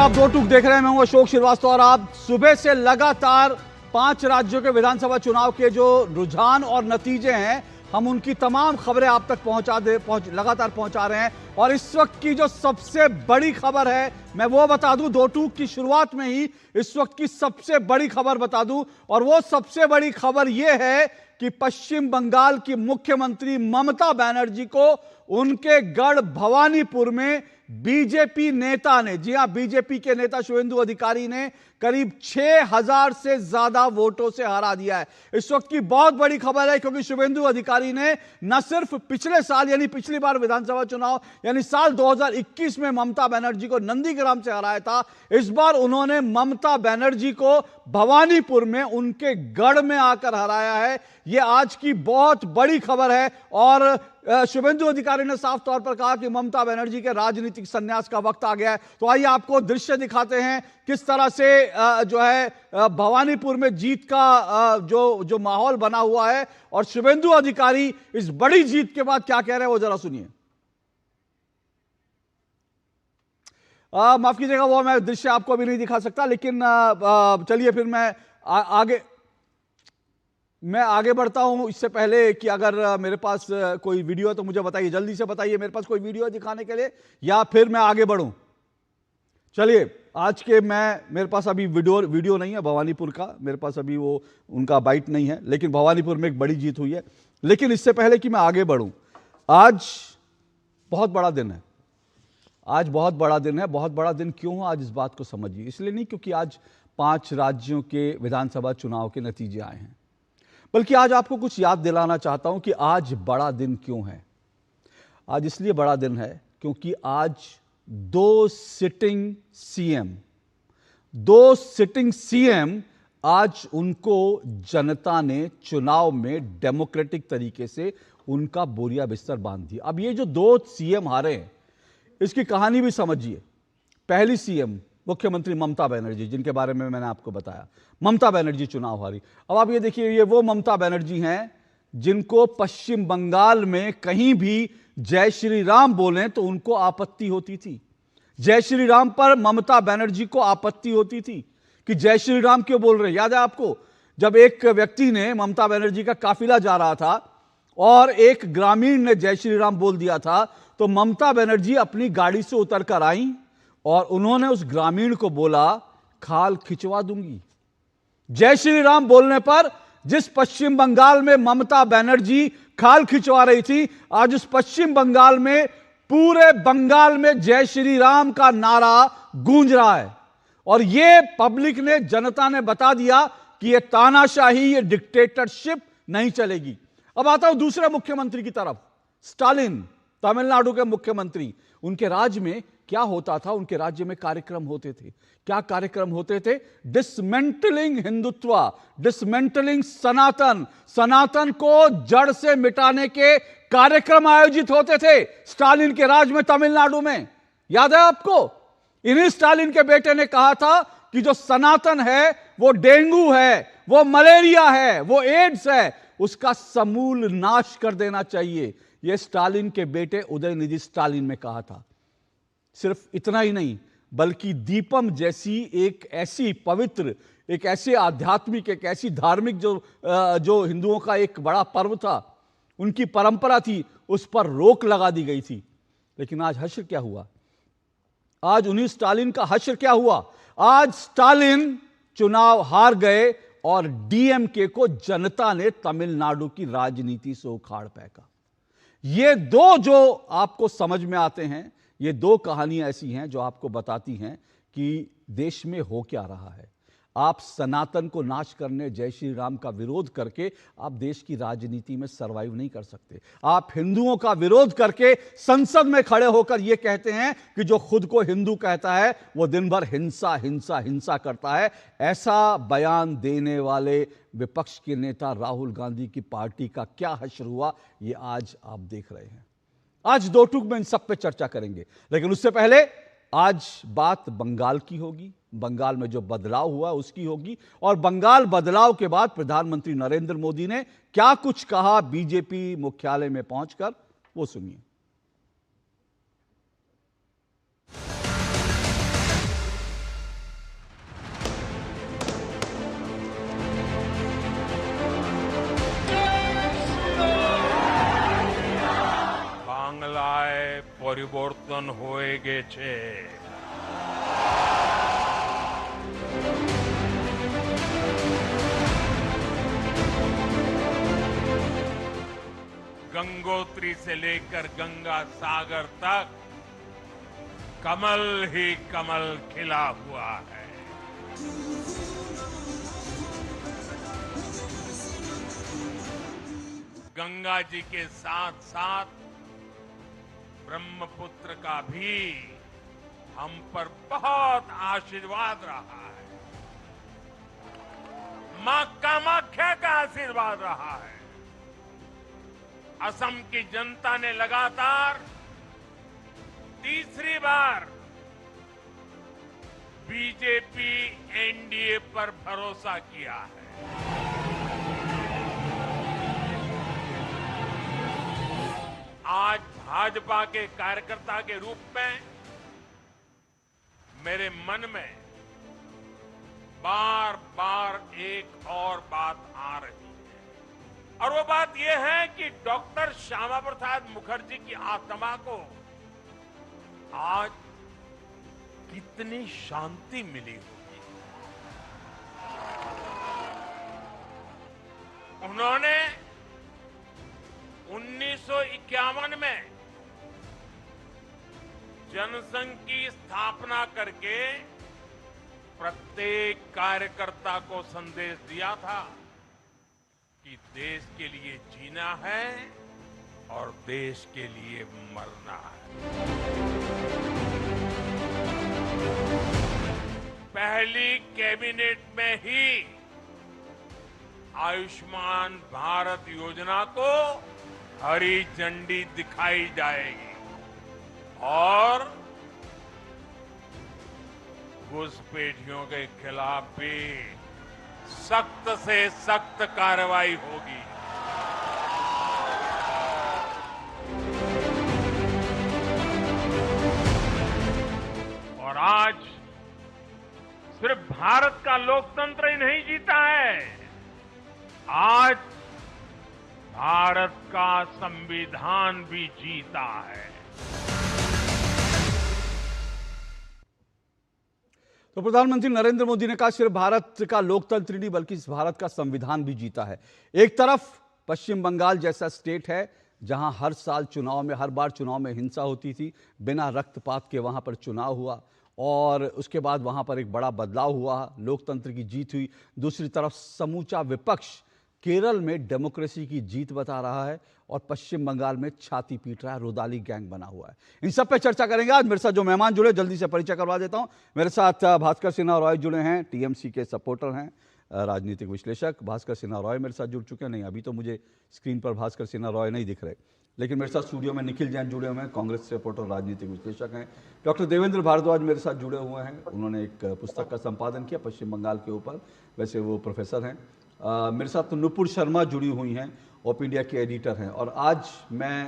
आप दो टूक देख रहे हैं। मैं हूं अशोक श्रीवास्तव और आप सुबह से लगातार 5 राज्यों के विधानसभा चुनाव के जो रुझान और नतीजे हैं, हम उनकी तमाम खबरें आप तक लगातार पहुंचा रहे हैं। और इस वक्त की जो सबसे बड़ी खबर है, मैं वो बता दूं, दो टूक की शुरुआत में ही इस वक्त की सबसे बड़ी खबर बता दूं। और वो सबसे बड़ी खबर यह है कि पश्चिम बंगाल की मुख्यमंत्री ममता बनर्जी को उनके गढ़ भवानीपुर में बीजेपी नेता ने, जी हां, बीजेपी के नेता शुभेंदु अधिकारी ने करीब 6000 से ज्यादा वोटों से हरा दिया है। इस वक्त की बहुत बड़ी खबर है, क्योंकि शुभेंदु अधिकारी ने न सिर्फ पिछले साल यानी पिछली बार विधानसभा चुनाव यानी साल 2021 में ममता बनर्जी को नंदीग्राम से हराया था, इस बार उन्होंने ममता बनर्जी को भवानीपुर में उनके गढ़ में आकर हराया है। यह आज की बहुत बड़ी खबर है। और शुभेंदु अधिकारी ने साफ तौर पर कहा कि ममता बनर्जी के राजनीतिक संन्यास का वक्त आ गया है। तो आइए आपको दृश्य दिखाते हैं किस तरह से जो है भवानीपुर में जीत का जो माहौल बना हुआ है और शुभेंदु अधिकारी इस बड़ी जीत के बाद क्या कह रहे हैं, वो जरा सुनिए। माफ कीजिएगा, वो मैं दृश्य आपको अभी नहीं दिखा सकता, लेकिन चलिए फिर मैं आगे बढ़ता हूं। इससे पहले कि अगर मेरे पास कोई वीडियो है तो मुझे बताइए, जल्दी से बताइए मेरे पास कोई वीडियो है दिखाने के लिए, या फिर मैं आगे बढ़ूं। चलिए, आज के मेरे पास अभी वीडियो नहीं है भवानीपुर का, मेरे पास अभी वो उनका बाइट नहीं है, लेकिन भवानीपुर में एक बड़ी जीत हुई है। लेकिन इससे पहले कि मैं आगे बढ़ूं, आज बहुत बड़ा दिन है। आज बहुत बड़ा दिन है। बहुत बड़ा दिन क्यों है, आज इस बात को समझिए। इसलिए नहीं क्योंकि आज 5 राज्यों के विधानसभा चुनाव के नतीजे आए हैं, बल्कि आज आपको कुछ याद दिलाना चाहता हूं कि आज बड़ा दिन क्यों है। आज इसलिए बड़ा दिन है क्योंकि आज 2 सिटिंग सीएम आज उनको जनता ने चुनाव में डेमोक्रेटिक तरीके से उनका बोरिया बिस्तर बांध दिया। अब ये जो 2 सीएम हारे हैं, इसकी कहानी भी समझिए। पहली सीएम मुख्यमंत्री ममता बनर्जी, जिनके बारे में मैंने आपको बताया, ममता बनर्जी चुनाव हारी। अब आप ये देखिए, ये वो ममता बनर्जी हैं जिनको पश्चिम बंगाल में कहीं भी जय श्री राम बोलें तो उनको आपत्ति होती थी। जय श्री राम पर ममता बनर्जी को आपत्ति होती थी कि जय श्री राम क्यों बोल रहे हैं। याद है आपको, जब एक व्यक्ति ने, ममता बनर्जी का काफिला जा रहा था और एक ग्रामीण ने जय श्री राम बोल दिया था, तो ममता बनर्जी अपनी गाड़ी से उतर कर आई और उन्होंने उस ग्रामीण को बोला, खाल खिंचवा दूंगी। जय श्री राम बोलने पर जिस पश्चिम बंगाल में ममता बनर्जी खाल खिंचवा रही थी, आज उस पश्चिम बंगाल में, पूरे बंगाल में जय श्री राम का नारा गूंज रहा है। और यह पब्लिक ने, जनता ने बता दिया कि यह तानाशाही, यह डिक्टेटरशिप नहीं चलेगी। अब आता हूं दूसरे मुख्यमंत्री की तरफ, स्टालिन, तमिलनाडु के मुख्यमंत्री। उनके राज्य में क्या होता था? उनके राज्य में कार्यक्रम होते थे। क्या कार्यक्रम होते थे? डिसमेंटलिंग हिंदुत्व, डिसमेंटलिंग सनातन को जड़ से मिटाने के कार्यक्रम आयोजित होते थे स्टालिन के राज में, तमिलनाडु में। याद है आपको? इन्हीं स्टालिन के बेटे ने कहा था कि जो सनातन है वो डेंगू है, वो मलेरिया है, वो एड्स है, उसका समूल नाश कर देना चाहिए। यह स्टालिन के बेटे उदयनिधि स्टालिन ने कहा था। सिर्फ इतना ही नहीं, बल्कि दीपम जैसी एक ऐसी पवित्र, एक ऐसे आध्यात्मिक, एक ऐसी धार्मिक जो हिंदुओं का एक बड़ा पर्व था, उनकी परंपरा थी, उस पर रोक लगा दी गई थी। लेकिन आज हश्र क्या हुआ? आज उन्हीं स्टालिन का हश्र क्या हुआ? आज स्टालिन चुनाव हार गए और डीएमके को जनता ने तमिलनाडु की राजनीति से उखाड़ फेंका। ये 2 जो आपको समझ में आते हैं, ये 2 कहानियां ऐसी हैं जो आपको बताती हैं कि देश में हो क्या रहा है। आप सनातन को नाश करने, जय श्री राम का विरोध करके आप देश की राजनीति में सरवाइव नहीं कर सकते। आप हिंदुओं का विरोध करके संसद में खड़े होकर यह कहते हैं कि जो खुद को हिंदू कहता है वो दिन भर हिंसा हिंसा हिंसा करता है। ऐसा बयान देने वाले विपक्ष के नेता राहुल गांधी की पार्टी का क्या हश्र हुआ, ये आज आप देख रहे हैं। आज 2 टूक में इन सब पे चर्चा करेंगे, लेकिन उससे पहले आज बात बंगाल की होगी। बंगाल में जो बदलाव हुआ उसकी होगी, और बंगाल बदलाव के बाद प्रधानमंत्री नरेंद्र मोदी ने क्या कुछ कहा बीजेपी मुख्यालय में पहुंचकर, वो सुनिए। પરિવર્તન હોયગે છે. गंगोत्री से लेकर गंगा सागर तक कमल ही कमल खिला हुआ है. गंगा जी के साथ साथ ब्रह्मपुत्र का भी हम पर बहुत आशीर्वाद रहा है. मां कामाख्या का आशीर्वाद रहा है. असम की जनता ने लगातार तीसरी बार बीजेपी एनडीए पर भरोसा किया है. आज भाजपा के कार्यकर्ता के रूप में मेरे मन में बार बार एक और बात आ रही है, और वो बात यह है कि डॉक्टर श्यामा प्रसाद मुखर्जी की आत्मा को आज कितनी शांति मिली होगी. उन्होंने 1951 में जनसंघ की स्थापना करके प्रत्येक कार्यकर्ता को संदेश दिया था कि देश के लिए जीना है और देश के लिए मरना है. पहली कैबिनेट में ही आयुष्मान भारत योजना को हरी झंडी दिखाई जाएगी और घुसपैठियों के खिलाफ भी सख्त से सख्त कार्रवाई होगी. और आज सिर्फ भारत का लोकतंत्र ही नहीं जीता है, आज भारत का संविधान भी जीता है. तो प्रधानमंत्री नरेंद्र मोदी ने कहा सिर्फ भारत का लोकतंत्र नहीं बल्कि इस भारत का संविधान भी जीता है. एक तरफ पश्चिम बंगाल जैसा स्टेट है जहां हर साल चुनाव में, हर बार चुनाव में हिंसा होती थी, बिना रक्तपात के वहां पर चुनाव हुआ और उसके बाद वहां पर एक बड़ा बदलाव हुआ, लोकतंत्र की जीत हुई. दूसरी तरफ समूचा विपक्ष केरल में डेमोक्रेसी की जीत बता रहा है और पश्चिम बंगाल में छाती पीट रहा है, रुदाली गैंग बना हुआ है. इन सब पे चर्चा करेंगे. आज मेरे साथ जो मेहमान जुड़े जल्दी से परिचय करवा देता हूं. मेरे साथ भास्कर सिन्हा रॉय जुड़े हैं, टीएमसी के सपोर्टर हैं, राजनीतिक विश्लेषक. भास्कर सिन्हा रॉय मेरे साथ जुड़ चुके हैं. नहीं, अभी तो मुझे स्क्रीन पर भास्कर सिन्हा रॉय नहीं दिख रहे, लेकिन मेरे साथ स्टूडियो में निखिल जैन जुड़े हुए हैं, कांग्रेस सपोर्टर, राजनीतिक विश्लेषक हैं. डॉक्टर देवेंद्र भारद्वाज मेरे साथ जुड़े हुए हैं, उन्होंने एक पुस्तक का संपादन किया पश्चिम बंगाल के ऊपर, वैसे वो प्रोफेसर हैं. मेरे साथ नुपुर शर्मा जुड़ी हुई हैं, ओपन इंडिया के एडिटर हैं. और आज मैं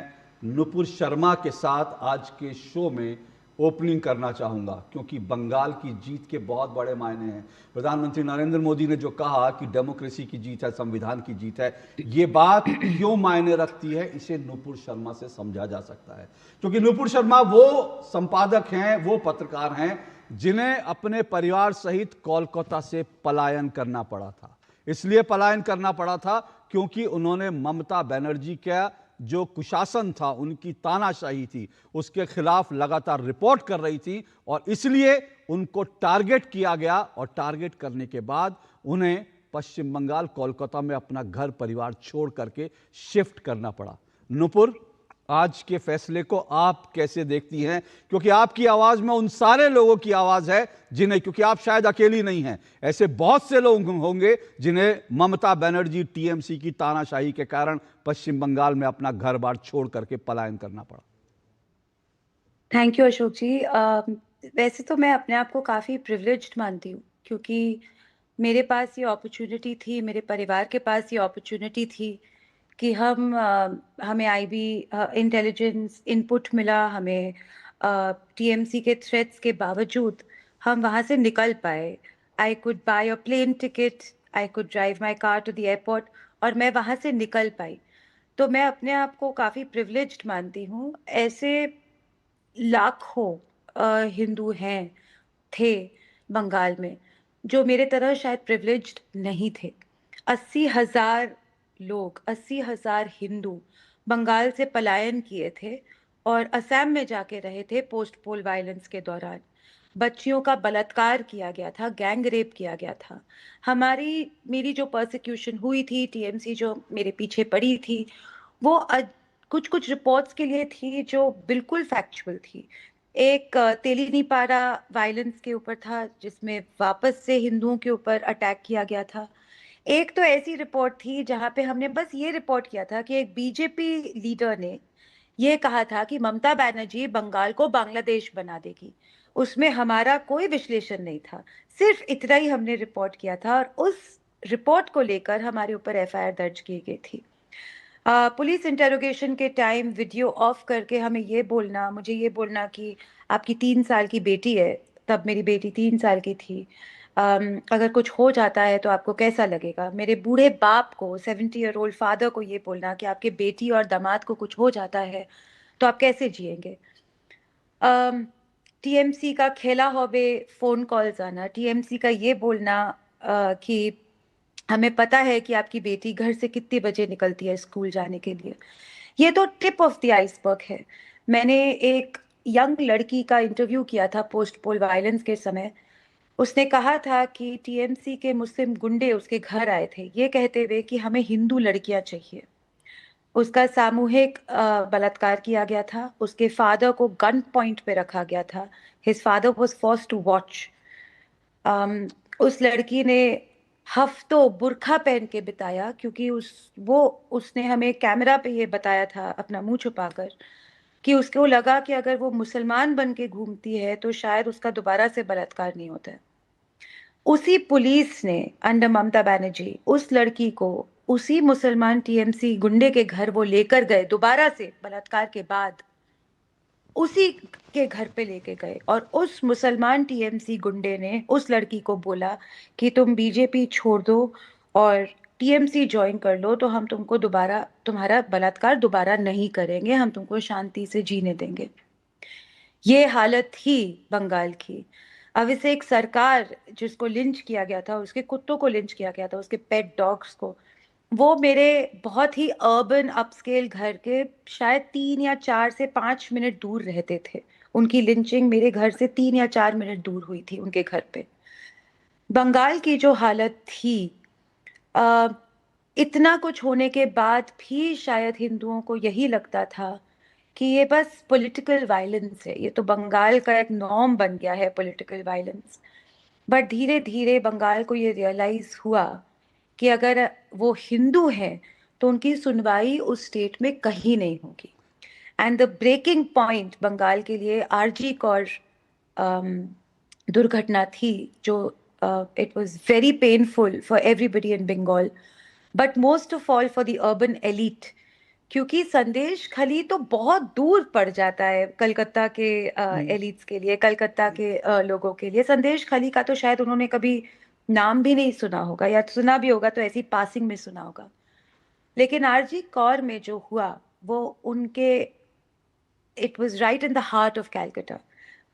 नुपुर शर्मा के साथ आज के शो में ओपनिंग करना चाहूँगा क्योंकि बंगाल की जीत के बहुत बड़े मायने हैं. प्रधानमंत्री नरेंद्र मोदी ने जो कहा कि डेमोक्रेसी की जीत है, संविधान की जीत है, ये बात क्यों मायने रखती है, इसे नुपुर शर्मा से समझा जा सकता है. क्योंकि नुपुर शर्मा वो संपादक हैं, वो पत्रकार हैं जिन्हें अपने परिवार सहित कोलकाता से पलायन करना पड़ा था. इसलिए पलायन करना पड़ा था क्योंकि उन्होंने ममता बनर्जी का जो कुशासन था, उनकी तानाशाही थी, उसके खिलाफ लगातार रिपोर्ट कर रही थी और इसलिए उनको टारगेट किया गया और टारगेट करने के बाद उन्हें पश्चिम बंगाल, कोलकाता में अपना घर परिवार छोड़ करके शिफ्ट करना पड़ा. नुपुर, आज के फैसले को आप कैसे देखती हैं? क्योंकि आपकी आवाज में उन सारे लोगों की आवाज है जिन्हें, क्योंकि आप शायद अकेली नहीं हैं, ऐसे बहुत से लोग होंगे जिन्हें ममता बनर्जी, टीएमसी की तानाशाही के कारण पश्चिम बंगाल में अपना घर बार छोड़ करके पलायन करना पड़ा. थैंक यू अशोक जी. वैसे तो मैं अपने आप को काफ़ी प्रिविलेज्ड मानती हूँ क्योंकि मेरे पास ये अपॉर्चुनिटी थी, मेरे परिवार के पास ये अपॉर्चुनिटी थी कि हमें आईबी इंटेलिजेंस इनपुट मिला, हमें टीएमसी के थ्रेट्स के बावजूद हम वहाँ से निकल पाए. I could buy a plane ticket, I could drive my car to the airport और मैं वहाँ से निकल पाई. तो मैं अपने आप को काफ़ी प्रिविलेज्ड मानती हूँ. ऐसे लाखों हिंदू हैं थे बंगाल में जो मेरे तरह शायद प्रिविलेज्ड नहीं थे। 80,000 लोग, 80,000 हिंदू बंगाल से पलायन किए थे और असम में जाके रहे थे पोस्ट पोल वायलेंस के दौरान। बच्चियों का बलात्कार किया गया था, गैंग रेप किया गया था। मेरी जो परसिक्यूशन हुई थी, टीएमसी जो मेरे पीछे पड़ी थी, वो कुछ कुछ रिपोर्ट्स के लिए थी जो बिल्कुल फैक्चुअल थी। एक तेलीनीपारा वायलेंस के ऊपर था जिसमें वापस से हिंदुओं के ऊपर अटैक किया गया था। एक तो ऐसी रिपोर्ट थी जहां पे हमने बस ये रिपोर्ट किया था कि एक बीजेपी लीडर ने ये कहा था कि ममता बनर्जी बंगाल को बांग्लादेश बना देगी। उसमें हमारा कोई विश्लेषण नहीं था, सिर्फ इतना ही हमने रिपोर्ट किया था और उस रिपोर्ट को लेकर हमारे ऊपर एफआईआर दर्ज की गई थी। पुलिस इंटेरोगेशन के टाइम वीडियो ऑफ करके मुझे ये बोलना कि आपकी 3 साल की बेटी है, तब मेरी बेटी 3 साल की थी, अगर कुछ हो जाता है तो आपको कैसा लगेगा। मेरे बूढ़े बाप को, 70 ईयर ओल्ड फादर को ये बोलना कि आपके बेटी और दामाद को कुछ हो जाता है तो आप कैसे जिएंगे। टीएमसी का खेला होवे फोन कॉल्स आना, टीएमसी का ये बोलना कि हमें पता है कि आपकी बेटी घर से कितने बजे निकलती है स्कूल जाने के लिए। ये तो टिप ऑफ द आइसबर्ग है। मैंने एक यंग लड़की का इंटरव्यू किया था पोस्ट पोल वायलेंस के समय। उसने कहा था कि टीएमसी के मुस्लिम गुंडे उसके घर आए थे ये कहते हुए कि हमें हिंदू लड़कियां चाहिए। उसका सामूहिक बलात्कार किया गया था। उसके फादर को गन पॉइंट पे रखा गया था। His father was forced to watch. उस लड़की ने हफ्तों बुर्खा पहन के बिताया क्योंकि उसने हमें कैमरा पे ये बताया था अपना मुंह छुपाकर कि उसको लगा कि अगर वो मुसलमान बन के घूमती है तो शायद उसका दोबारा से बलात्कार नहीं होता है। उसी पुलिस ने अंडर ममता बनर्जी उस लड़की को उसी मुसलमान टीएमसी गुंडे के घर वो लेकर गए दोबारा से बलात्कार के बाद। उसी के घर पे लेके गए और उस मुसलमान टीएमसी गुंडे ने उस लड़की को बोला कि तुम बीजेपी छोड़ दो और टीएमसी ज्वाइन कर लो तो हम तुमको दोबारा तुम्हारा बलात्कार दोबारा नहीं करेंगे, हम तुमको शांति से जीने देंगे। ये हालत थी बंगाल की। अब इसे एक सरकार जिसको लिंच किया गया था, उसके कुत्तों को लिंच किया गया था, उसके पेट डॉग्स को, वो मेरे बहुत ही अर्बन अपस्केल घर के शायद 3 या 4 से 5 मिनट दूर रहते थे। उनकी लिंचिंग मेरे घर से 3 या 4 मिनट दूर हुई थी उनके घर पे। बंगाल की जो हालत थी, आ, इतना कुछ होने के बाद भी शायद हिंदुओं को यही लगता था कि ये बस पॉलिटिकल वायलेंस है, ये तो बंगाल का एक नॉर्म बन गया है पॉलिटिकल वायलेंस। बट धीरे धीरे बंगाल को ये रियलाइज हुआ कि अगर वो हिंदू हैं तो उनकी सुनवाई उस स्टेट में कहीं नहीं होगी। And the breaking point Bengal के लिए आरजी कौर दुर्घटना थी जो it was very painful for everybody in Bengal, but most of all for the urban elite, क्योंकि संदेश खली तो बहुत दूर पड़ जाता है कलकत्ता के हम्म। एलिट्स के लिए, कलकत्ता के लोगों के लिए। संदेश खली का तो शायद उन्होंने कभी नाम भी नहीं सुना होगा, या सुना भी होगा तो ऐसी पासिंग में सुना होगा। लेकिन आरजी कौर में जो हुआ वो उनके, it was right in the heart of Calcutta,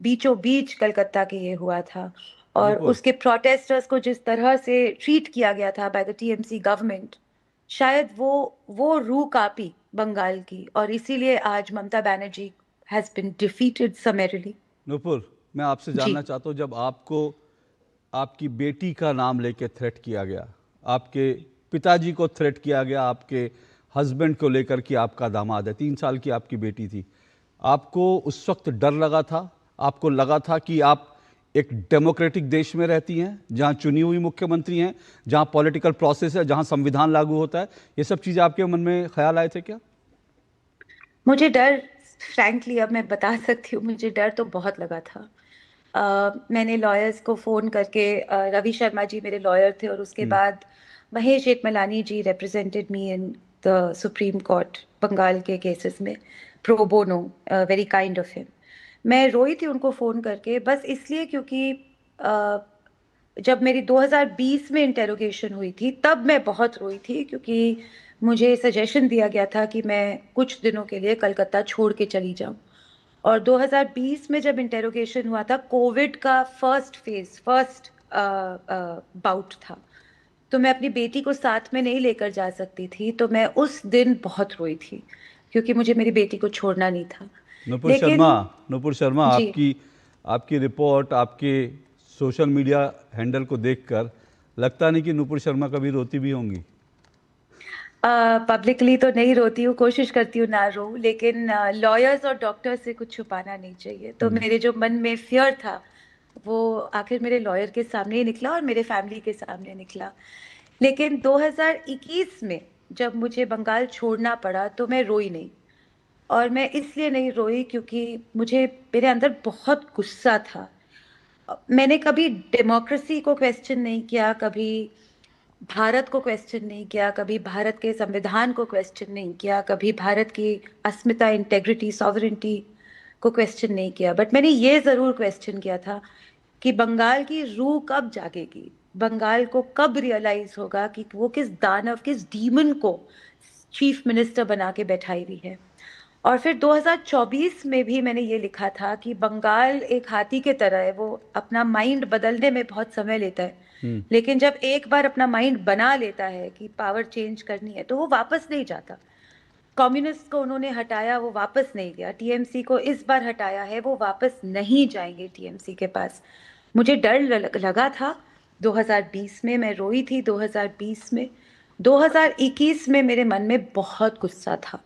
बीचों बीच कलकत्ता के ये हुआ था। और नुपुर, उसके प्रोटेस्टर्स को जिस तरह से ट्रीट किया गया था बाय द टीएमसी गवर्नमेंट, शायद वो रूह कांपी बंगाल की, और इसीलिए आज Mamata Banerjee has been defeated समरली। Nupur, मैं आपसे जी। जानना चाहता हूँ, जब आपको आपकी बेटी का नाम लेके थ्रेट किया गया, आपके पिताजी को थ्रेट किया गया, आपके हस्बैंड को लेकर कि आपका दामाद है, 3 साल की आपकी बेटी थी, आपको उस वक्त डर लगा था? आपको लगा था कि आप एक डेमोक्रेटिक देश में रहती हैं जहां चुनी हुई मुख्यमंत्री हैं, जहां पॉलिटिकल प्रोसेस है, जहां संविधान लागू होता है? ये सब चीजें आपके मन में ख्याल आए थे क्या? मुझे डर, फ्रैंकली अब मैं बता सकती हूँ, मुझे डर तो बहुत लगा था। मैंने लॉयर्स को फ़ोन करके, रवि शर्मा जी मेरे लॉयर थे, और उसके हम्म। बाद Mahesh Jethmalani ji represented me in the Supreme Court Bengal के केसेस में, pro bono, very kind of him. मैं रोई थी उनको फ़ोन करके बस इसलिए क्योंकि अ, जब मेरी 2020 में इंटेरोगेशन हुई थी तब मैं बहुत रोई थी, क्योंकि मुझे सजेशन दिया गया था कि मैं कुछ दिनों के लिए कलकत्ता छोड़ के चली जाऊं। और 2020 में जब इंटेरोगेशन हुआ था, कोविड का फर्स्ट बाउट था, तो मैं अपनी बेटी को साथ में नहीं लेकर जा सकती थी, तो मैं उस दिन बहुत रोई थी क्योंकि मुझे मेरी बेटी को छोड़ना नहीं था। नुपुर शर्मा, लेकिन नुपुर शर्मा, जी, आपकी आपकी रिपोर्ट, आपके सोशल मीडिया हैंडल को देखकर लगता नहीं कि नुपुर शर्मा कभी रोती भी होंगी। पब्लिकली तो नहीं रोती हूँ, कोशिश करती हूँ ना रो, लेकिन लॉयर्स और डॉक्टर से कुछ छुपाना नहीं चाहिए। तो मेरे जो मन में फियर था वो आखिर मेरे लॉयर के सामने ही निकला और मेरे फैमिली के सामने निकला। लेकिन 2021 में जब मुझे बंगाल छोड़ना पड़ा तो मैं रोई नहीं। और मैं इसलिए नहीं रोई क्योंकि मुझे, मेरे अंदर बहुत गुस्सा था। मैंने कभी डेमोक्रेसी को क्वेश्चन नहीं किया, कभी भारत को क्वेश्चन नहीं किया, कभी भारत के संविधान को क्वेश्चन नहीं किया, कभी भारत की अस्मिता, इंटेग्रिटी, सॉवरेंटी को क्वेश्चन नहीं किया। बट मैंने ये जरूर क्वेश्चन किया था कि बंगाल की रूह कब जागेगी, बंगाल को कब रियलाइज होगा कि वो किस दानव, किस डीमन को चीफ मिनिस्टर बना के बैठाई हुई है। और फिर 2024 में भी मैंने ये लिखा था कि बंगाल एक हाथी के तरह है, वो अपना माइंड बदलने में बहुत समय लेता है, लेकिन जब एक बार अपना माइंड बना लेता है कि पावर चेंज करनी है तो वो वापस नहीं जाता। कम्युनिस्ट को उन्होंने हटाया, वो वापस नहीं गया। टीएमसी को इस बार हटाया है, वो वापस नहीं जाएंगे टीएमसी के पास। मुझे डर लगा था 2020 में, मैं रोई थी 2020 में। 2021 में मेरे मन में बहुत गुस्सा था,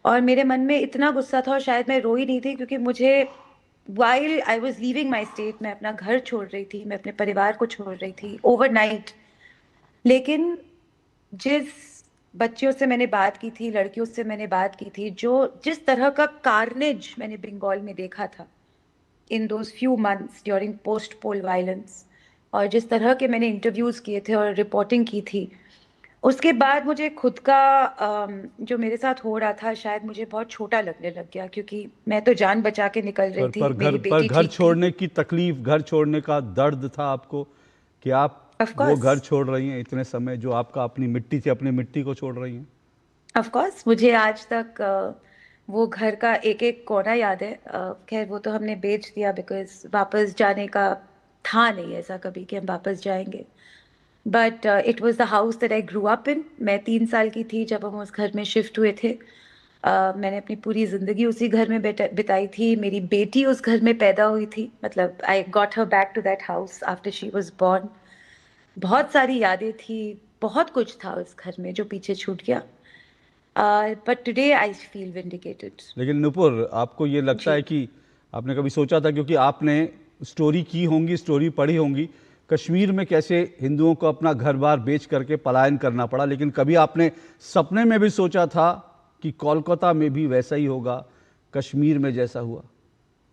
और मेरे मन में इतना गुस्सा था, और शायद मैं रोई नहीं थी क्योंकि मुझे, while I was leaving my state, मैं अपना घर छोड़ रही थी, मैं अपने परिवार को छोड़ रही थी ओवरनाइट। लेकिन जिस बच्चियों से मैंने बात की थी, लड़कियों से मैंने बात की थी, जो जिस तरह का कार्नेज मैंने बंगाल में देखा था in those few months during post pole violence, और जिस तरह के मैंने इंटरव्यूज किए थे और रिपोर्टिंग की थी, उसके बाद मुझे खुद का जो मेरे साथ हो रहा था शायद मुझे बहुत छोटा लगने लग गया, क्योंकि मैं तो जान बचा के निकल रही थी, मेरी पर बेटी घर ठीक थी। छोड़ने की तकलीफ, घर छोड़ने का दर्द था आपको कि आप ऑफ वो कोर्स, घर छोड़ रही हैं इतने समय, जो आपका अपनी मिट्टी थी, अपनी मिट्टी को छोड़ रही हैं। ऑफ कोर्स, मुझे आज तक वो घर का एक एक कोना याद है। खैर वो तो हमने बेच दिया, बिकॉज वापस जाने का था नहीं ऐसा कभी कि हम वापस जाएंगे। But it was the house that I grew up in. मैं 3 साल की थी जब हम उस घर में शिफ्ट हुए थे। मैंने अपनी पूरी जिंदगी उसी घर में बिताई थी। मेरी बेटी उस घर में पैदा हुई थी, मतलब I got her back to that house after she was born. बहुत सारी यादें थी, बहुत कुछ था उस घर में जो पीछे छूट गया। But today I feel vindicated. लेकिन नुपुर, आपको ये लगता है जी, कि आपने कभी सोचा था, क्योंकि आपने स्टोरी की होंगी, स्टोरी पढ़ी होंगी, कश्मीर में कैसे हिंदुओं को अपना घर बार बेच करके पलायन करना पड़ा, लेकिन कभी आपने सपने में भी सोचा था कि कोलकाता में भी वैसा ही होगा, कश्मीर में जैसा हुआ?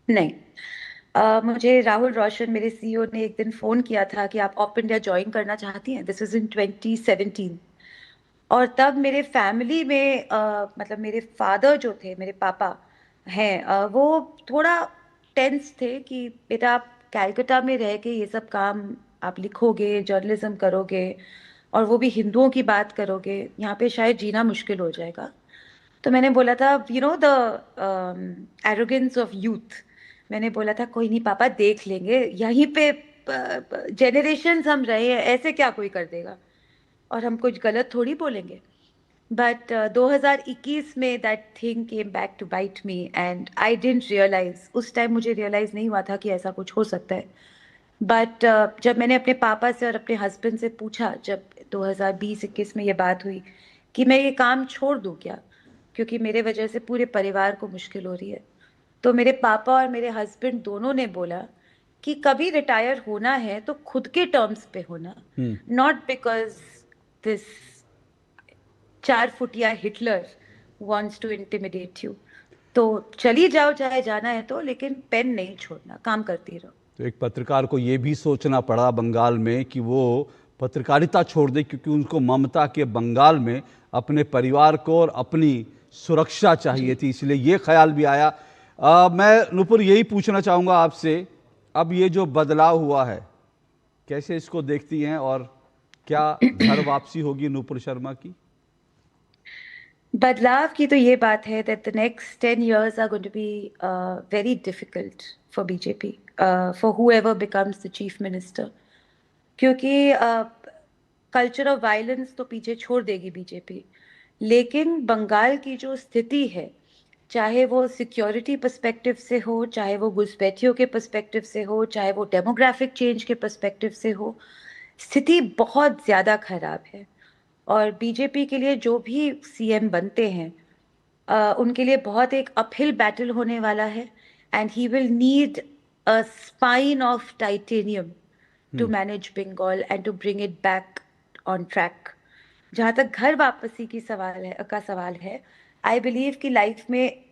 नहीं। मुझे राहुल रोशन, मेरे सीईओ ने एक दिन फोन किया था कि आप ऑप इंडिया ज्वाइन करना चाहती हैं। This is in 2017। और तब मेरे फैमिली में मतलब मेरे फादर जो थे, मेरे पापा हैं, वो थोड़ा टेंस थे कि बेटा आप कैलकाटा में रह के ये सब काम आप लिखोगे, जर्नलिज्म करोगे, और वो भी हिंदुओं की बात करोगे, यहाँ पे शायद जीना मुश्किल हो जाएगा। तो मैंने बोला था, you know the arrogance of youth, मैंने बोला था कोई नहीं पापा, देख लेंगे, यहीं पे जनरेशन्स हम रहे हैं, ऐसे क्या कोई कर देगा, और हम कुछ गलत थोड़ी बोलेंगे। बट 2021 में that thing came back to bite me, and I didn't realise, उस टाइम मुझे रियलाइज नहीं हुआ था कि ऐसा कुछ हो सकता है। बट जब मैंने अपने पापा से और अपने हस्बैंड से पूछा, जब 2020-21 में ये बात हुई कि मैं ये काम छोड़ दूं क्या, क्योंकि मेरे वजह से पूरे परिवार को मुश्किल हो रही है, तो मेरे पापा और मेरे हस्बैंड दोनों ने बोला कि कभी रिटायर होना है तो खुद के टर्म्स पे होना, नॉट बिकॉज दिस 4 फुटिया Hitler wants to intimidate you. तो चली जाओ, चाहे जाना है तो, लेकिन पेन नहीं छोड़ना, काम करती रहो। तो एक पत्रकार को ये भी सोचना पड़ा बंगाल में कि वो पत्रकारिता छोड़ दे, क्योंकि उनको ममता के बंगाल में अपने परिवार को और अपनी सुरक्षा चाहिए थी, इसलिए ये ख्याल भी आया। मैं नुपुर यही पूछना चाहूँगा आपसे, अब ये जो बदलाव हुआ है कैसे इसको देखती हैं, और क्या घर वापसी होगी नुपुर शर्मा की? बदलाव की तो ये बात है that the next 10 years are going to be very difficult for BJP, for whoever becomes the chief minister. क्योंकि कल्चर ऑफ वायलेंस तो पीछे छोड़ देगी बीजेपी, लेकिन बंगाल की जो स्थिति है, चाहे वो सिक्योरिटी पर्सपेक्टिव से हो, चाहे वो घुसपैठियों के पर्सपेक्टिव से हो, चाहे वो डेमोग्राफिक चेंज के पर्सपेक्टिव से हो, स्थिति बहुत ज़्यादा खराब है। और बीजेपी के लिए जो भी सीएम बनते हैं, उनके लिए बहुत एक अपहिल बैटल होने वाला है, and he will need a spine of titanium to manage Bengal and to bring it back on track. जहाँ तक घर वापसी की सवाल है, आई बिलीव कि लाइफ में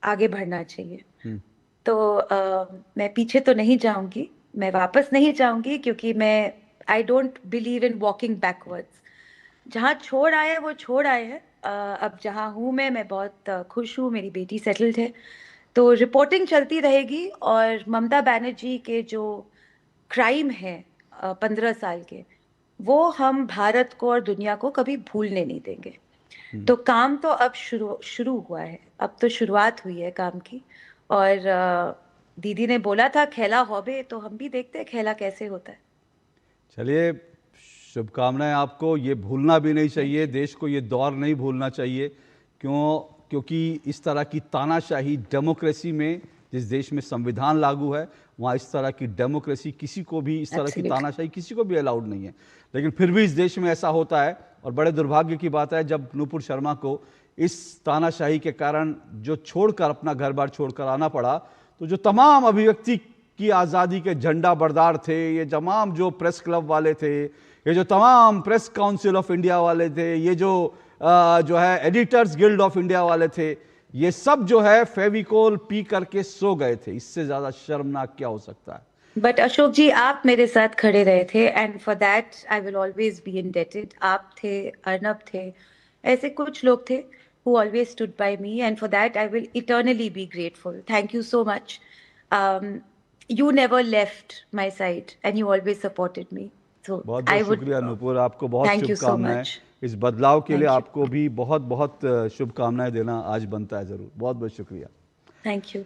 आगे बढ़ना चाहिए। तो मैं पीछे तो नहीं जाऊंगी, मैं वापस नहीं जाऊंगी, क्योंकि मैं I don't believe in walking backwards. जहाँ छोड़ आए वो छोड़ आए हैं। अब जहाँ हूँ मैं बहुत खुश हूँ, मेरी बेटी सेटल्ड है, तो रिपोर्टिंग चलती रहेगी। और ममता बनर्जी के जो क्राइम है 15 साल के, वो हम भारत को और दुनिया को कभी भूलने नहीं देंगे। तो काम तो अब शुरू हुआ है, अब तो शुरुआत हुई है काम की। और दीदी ने बोला था खेला होबे, तो हम भी देखते हैं खेला कैसे होता है। चलिए, शुभकामनाएं आपको। ये भूलना भी नहीं चाहिए, देश को ये दौर नहीं भूलना चाहिए। क्योंकि इस तरह की तानाशाही डेमोक्रेसी में, जिस देश में संविधान लागू है, वहाँ इस तरह की डेमोक्रेसी किसी को भी, इस तरह की तानाशाही किसी को भी अलाउड नहीं है। लेकिन फिर भी इस देश में ऐसा होता है, और बड़े दुर्भाग्य की बात है जब नूपुर शर्मा को इस तानाशाही के कारण जो छोड़कर, अपना घर बार छोड़कर आना पड़ा, तो जो तमाम अभिव्यक्ति की आज़ादी के झंडा बरदार थे, ये तमाम जो प्रेस क्लब वाले थे, ये जो तमाम प्रेस काउंसिल ऑफ इंडिया वाले थे, ये जो है एडिटर्स गिल्ड ऑफ इंडिया वाले थे, ये सब जो है फेविकोल पी करके सो गए थे। इससे ज्यादा शर्मनाक क्या हो सकता है? बट अशोक जी, आप मेरे साथ खड़े रहे थे, and for that I will always be indebted. आप थे, अर्नब थे, ऐसे कुछ लोग थे who always stood by me, and for that I will eternally be grateful. Thank you so much. You never left my side and you always supported me. So बहुत बहुत शुक्रिया नूपुर, आपको बहुत शुभकामनाएं। इस बदलाव के लिए आपको भी बहुत बहुत शुभकामनाएं देना आज बनता है जरूर। बहुत बहुत शुक्रिया। Thank you.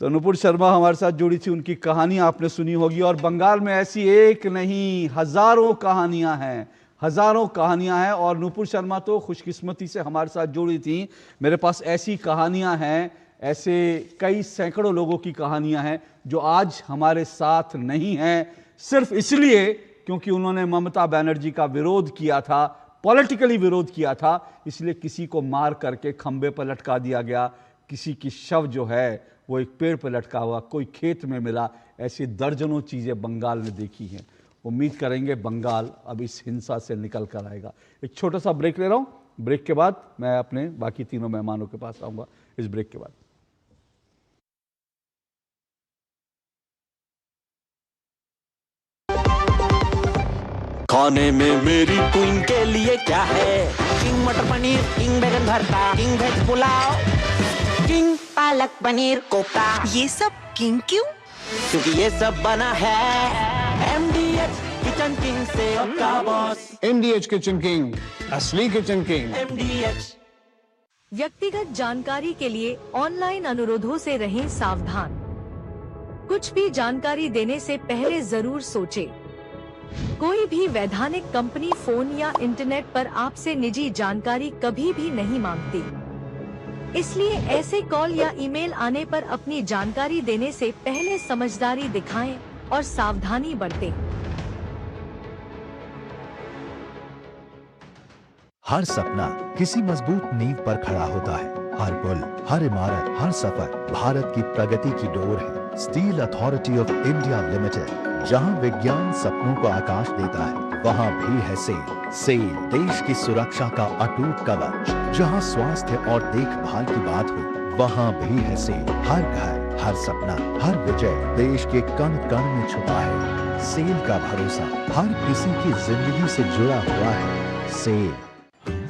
तो नूपुर शर्मा हमारे साथ जुड़ी थी, उनकी कहानी आपने सुनी होगी। और बंगाल में ऐसी एक नहीं, हजारों कहानियां हैं, हजारों कहानियां हैं। और नूपुर शर्मा तो खुशकिस्मती से हमारे साथ जुड़ी थी। मेरे पास ऐसी कहानियां हैं, ऐसे कई सैकड़ों लोगों की कहानियां हैं जो आज हमारे साथ नहीं हैं, सिर्फ इसलिए क्योंकि उन्होंने ममता बनर्जी का विरोध किया था, पॉलिटिकली विरोध किया था। इसलिए किसी को मार करके खंबे पर लटका दिया गया, किसी की शव जो है वो एक पेड़ पर लटका हुआ, कोई खेत में मिला। ऐसी दर्जनों चीज़ें बंगाल ने देखी हैं। उम्मीद करेंगे बंगाल अब इस हिंसा से निकल कर आएगा। एक छोटा सा ब्रेक ले रहा हूँ, ब्रेक के बाद मैं अपने बाकी तीनों मेहमानों के पास आऊँगा इस ब्रेक के बाद। खाने में मेरी क्वीन के लिए क्या है? किंग मटर पनीर, किंग बैगन भरता, king veg pulao, king palak paneer kofta. ये सब किंग क्यों? क्योंकि ये सब बना है MDH किचन किंग से आपका बॉस। MDH किचन किंग, असली किचन किंग। MDH। व्यक्तिगत जानकारी के लिए ऑनलाइन अनुरोधों से रहें सावधान। कुछ भी जानकारी देने से पहले जरूर सोचें। कोई भी वैधानिक कंपनी फोन या इंटरनेट पर आपसे निजी जानकारी कभी भी नहीं मांगती, इसलिए ऐसे कॉल या ईमेल आने पर अपनी जानकारी देने से पहले समझदारी दिखाएं और सावधानी बरतें। हर सपना किसी मजबूत नींव पर खड़ा होता है। हर पुल, हर इमारत, हर सफर भारत की प्रगति की डोर है। Steel authority of India limited, जहां विज्ञान सपनों को आकाश देता है, वहां भी है सेल। सेल देश की सुरक्षा का अटूट कवच। जहां स्वास्थ्य और देखभाल की बात हो, वहां भी है सेल। हर घर, हर सपना, हर विजय देश के कण कण में छुपा है। सेल का भरोसा हर किसी की जिंदगी से जुड़ा हुआ है। सेल।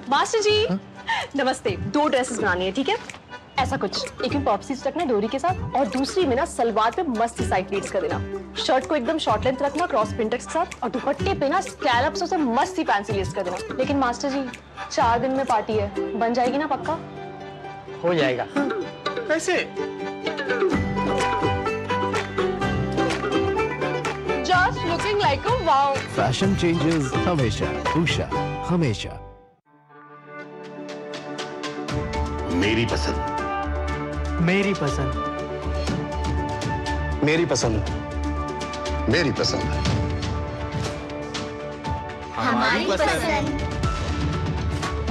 मास्टर जी नमस्ते, 2 ड्रेसेस बनानी है, ठीक है? ऐसा कुछ एक में पॉप स्लीव्स रखना डोरी के साथ, और दूसरी में ना सलवार पे मस्त साइड प्लीट्स कर देना। शर्ट को एकदम शॉर्ट लेंथ रखना क्रॉस प्रिंटेक्स के साथ, और दुपट्टे पे ना स्कैलप्स से मस्त ही फैंसी लेस कर देना। लेकिन मास्टर जी 4 दिन में पार्टी है, बन जाएगी ना पक्का? हो जाएगा। कैसे? Just looking like a wow. Fashion changes हमेशा, उषा हमेशा। मेरी पसंद, मेरी पसंद, मेरी पसंद, मेरी पसंद, हमारी पसंद,